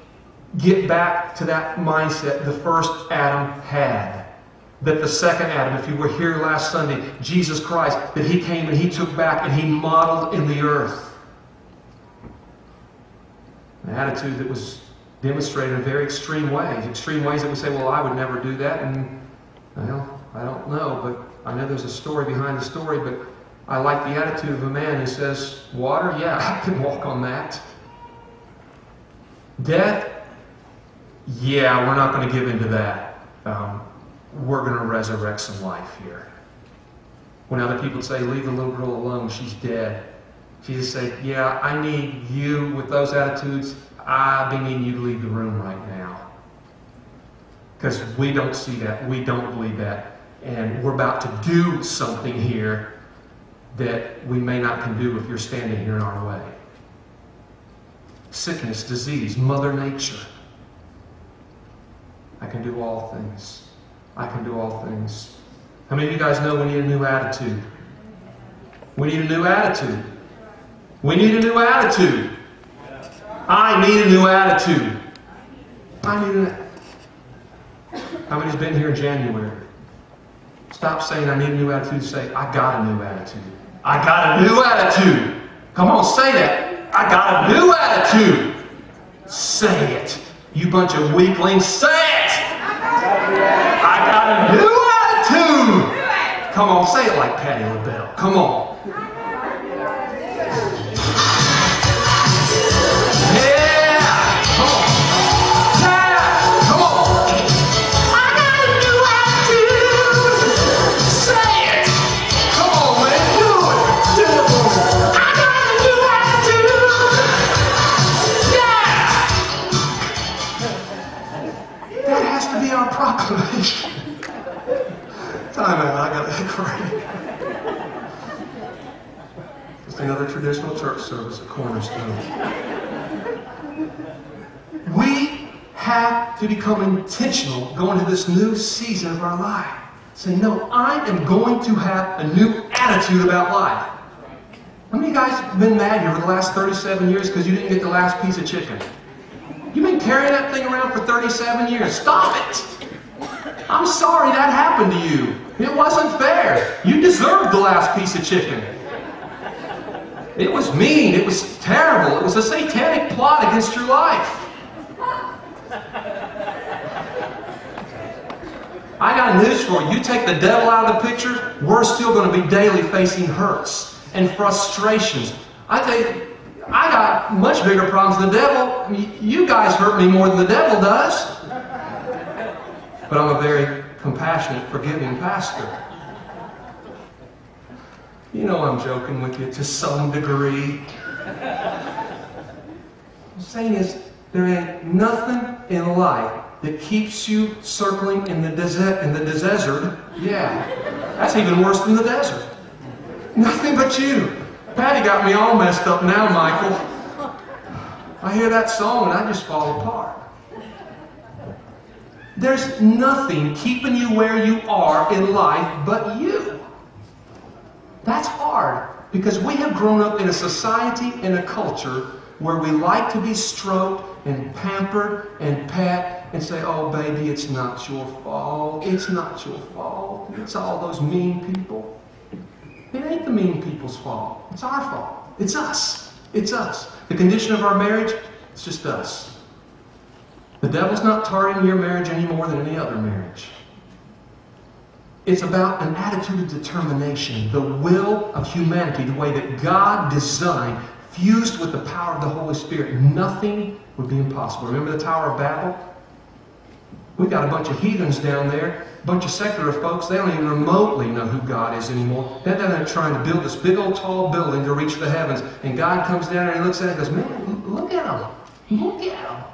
get back to that mindset the first Adam had. That the second Adam, if you were here last Sunday, Jesus Christ, that He came and He took back and He modeled in the earth. An attitude that was demonstrated in very extreme ways. Extreme ways that we say, well, I would never do that. And, well, I don't know, but I know there's a story behind the story, but I like the attitude of a man who says, water, yeah, I can walk on that. Death, yeah, we're not going to give into that. We're going to resurrect some life here. When other people say, leave the little girl alone, she's dead. Jesus said, yeah, I need you with those attitudes. I've been needing you to leave the room right now. Because we don't see that. We don't believe that. And we're about to do something here that we may not can do if you're standing here in our way. Sickness, disease, Mother Nature. I can do all things. I can do all things. How many of you guys know we need a new attitude? We need a new attitude. We need a new attitude. I need a new attitude. I need a... How many's been here in January? Stop saying I need a new attitude. Say, I got a new attitude. I got a new attitude. Come on, say that. I got a new attitude. Say it. You bunch of weaklings, say it. I got a new attitude. Come on, say it like Patti LaBelle. Come on. Proclamation. Time out, I got that great. Just another traditional church service at Cornerstone. We have to become intentional going into this new season of our life. Say, no, I am going to have a new attitude about life. How many of you guys have been mad here for the last 37 years because you didn't get the last piece of chicken? You've been carrying that thing around for 37 years. Stop it! I'm sorry that happened to you. It wasn't fair. You deserved the last piece of chicken. It was mean. It was terrible. It was a satanic plot against your life. I got news for you. You take the devil out of the picture, we're still going to be daily facing hurts and frustrations. I tell you, I got much bigger problems than the devil. I mean, you guys hurt me more than the devil does. But I'm a very compassionate, forgiving pastor. You know I'm joking with you to some degree. What I'm saying is, there ain't nothing in life that keeps you circling in the desert. Yeah, that's even worse than the desert. Nothing but you. Patty got me all messed up now, Michael. I hear that song and I just fall apart. There's nothing keeping you where you are in life but you. That's hard because we have grown up in a society and a culture where we like to be stroked and pampered and pet and say, oh baby, it's not your fault. It's not your fault. It's all those mean people. It ain't the mean people's fault. It's our fault. It's us. It's us. The condition of our marriage, it's just us. The devil's not targeting your marriage any more than any other marriage. It's about an attitude of determination, the will of humanity, the way that God designed, fused with the power of the Holy Spirit. Nothing would be impossible. Remember the Tower of Babel? We've got a bunch of heathens down there, a bunch of secular folks. They don't even remotely know who God is anymore. They're down there trying to build this big old tall building to reach the heavens. And God comes down there and looks at it and goes, man, look at them. Look at them.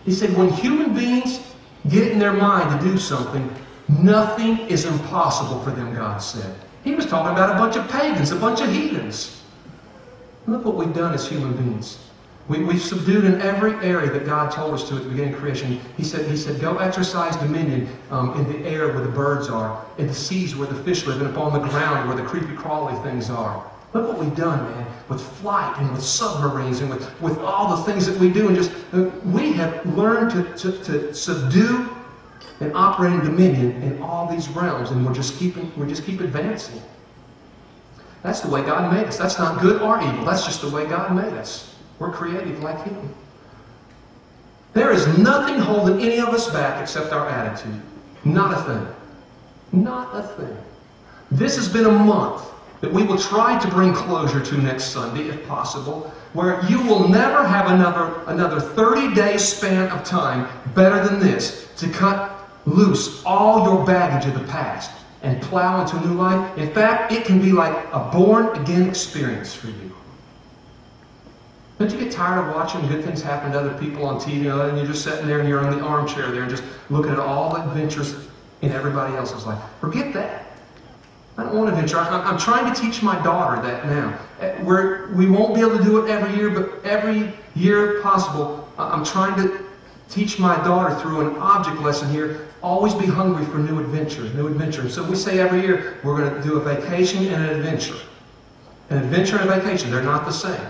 He said, when human beings get it in their mind to do something, nothing is impossible for them, God said. He was talking about a bunch of pagans, a bunch of heathens. Look what we've done as human beings. We've subdued in every area that God told us to at the beginning of creation. He said, go exercise dominion in the air where the birds are, in the seas where the fish live, and upon the ground where the creepy crawly things are. Look what we've done, man, with flight and with submarines and with all the things that we do. And just we have learned to subdue and operate in dominion in all these realms, and we just keep advancing. That's the way God made us. That's not good or evil. That's just the way God made us. We're creative like Him. There is nothing holding any of us back except our attitude. Not a thing. Not a thing. This has been a month that we will try to bring closure to next Sunday, if possible, where you will never have another 30-day span of time better than this to cut loose all your baggage of the past and plow into a new life. In fact, it can be like a born-again experience for you. Don't you get tired of watching good things happen to other people on TV and you're just sitting there and you're in the armchair there and just looking at all the adventures in everybody else's life? Forget that. I don't want to adventure. I'm trying to teach my daughter that now. We won't be able to do it every year, but every year possible, I'm trying to teach my daughter through an object lesson here. Always be hungry for new adventures, new adventure. So we say every year we're going to do a vacation and an adventure. An adventure and a vacation, they're not the same.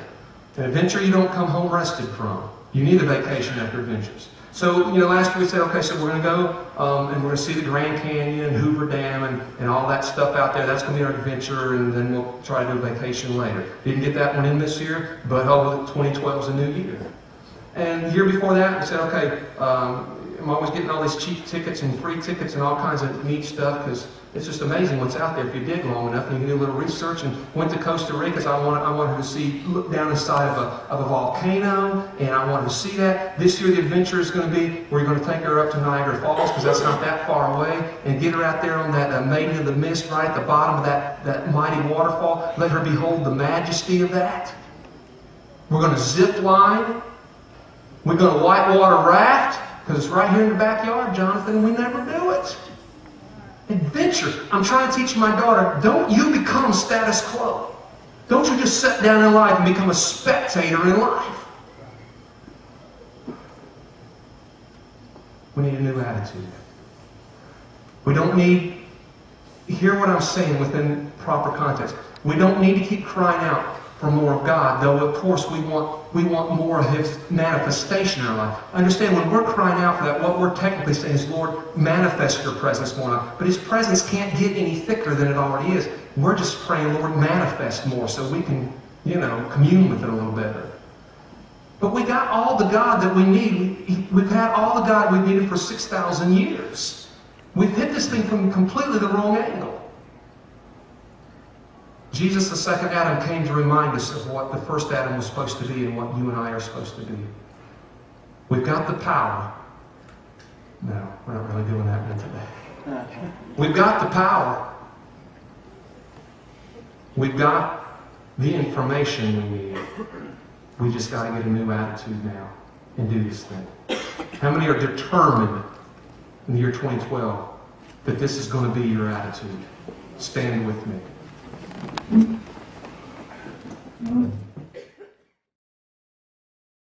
An adventure you don't come home rested from. You need a vacation after adventures. So, last year we said, okay, so we're going to go and we're going to see the Grand Canyon and Hoover Dam and all that stuff out there. That's going to be our adventure, and then we'll try to do a vacation later. Didn't get that one in this year, but 2012 is a new year. And the year before that, we said, okay, I'm always getting all these cheap tickets and free tickets and all kinds of neat stuff because it's just amazing what's out there if you dig long enough and you can do a little research. And went to Costa Rica because I wanted to look down inside of a volcano, and I wanted to see that. This year the adventure is going to be we're going to take her up to Niagara Falls because that's not that far away, and get her out there on that Maiden of the Mist right at the bottom of that mighty waterfall. Let her behold the majesty of that. We're going to zip line. We're going to whitewater raft because it's right here in the backyard, Jonathan, and we never do it. Adventure. I'm trying to teach my daughter, don't you become status quo. Don't you just sit down in life and become a spectator in life. We need a new attitude. We don't need, hear what I'm saying within proper context. We don't need to keep crying out for more of God, though of course we want more of His manifestation in our life. Understand, when we're crying out for that, what we're technically saying is, Lord, manifest your presence more. But His presence can't get any thicker than it already is. We're just praying, Lord, manifest more so we can, commune with it a little better. But we got all the God that we need. We've had all the God we've needed for 6,000 years. We've hit this thing from completely the wrong angle. Jesus, the second Adam, came to remind us of what the first Adam was supposed to be and what you and I are supposed to be. We've got the power. No, we're not really doing that one today. We've got the power. We've got the information we need. We just got to get a new attitude now and do this thing. How many are determined in the year 2012 that this is going to be your attitude? Stand with me.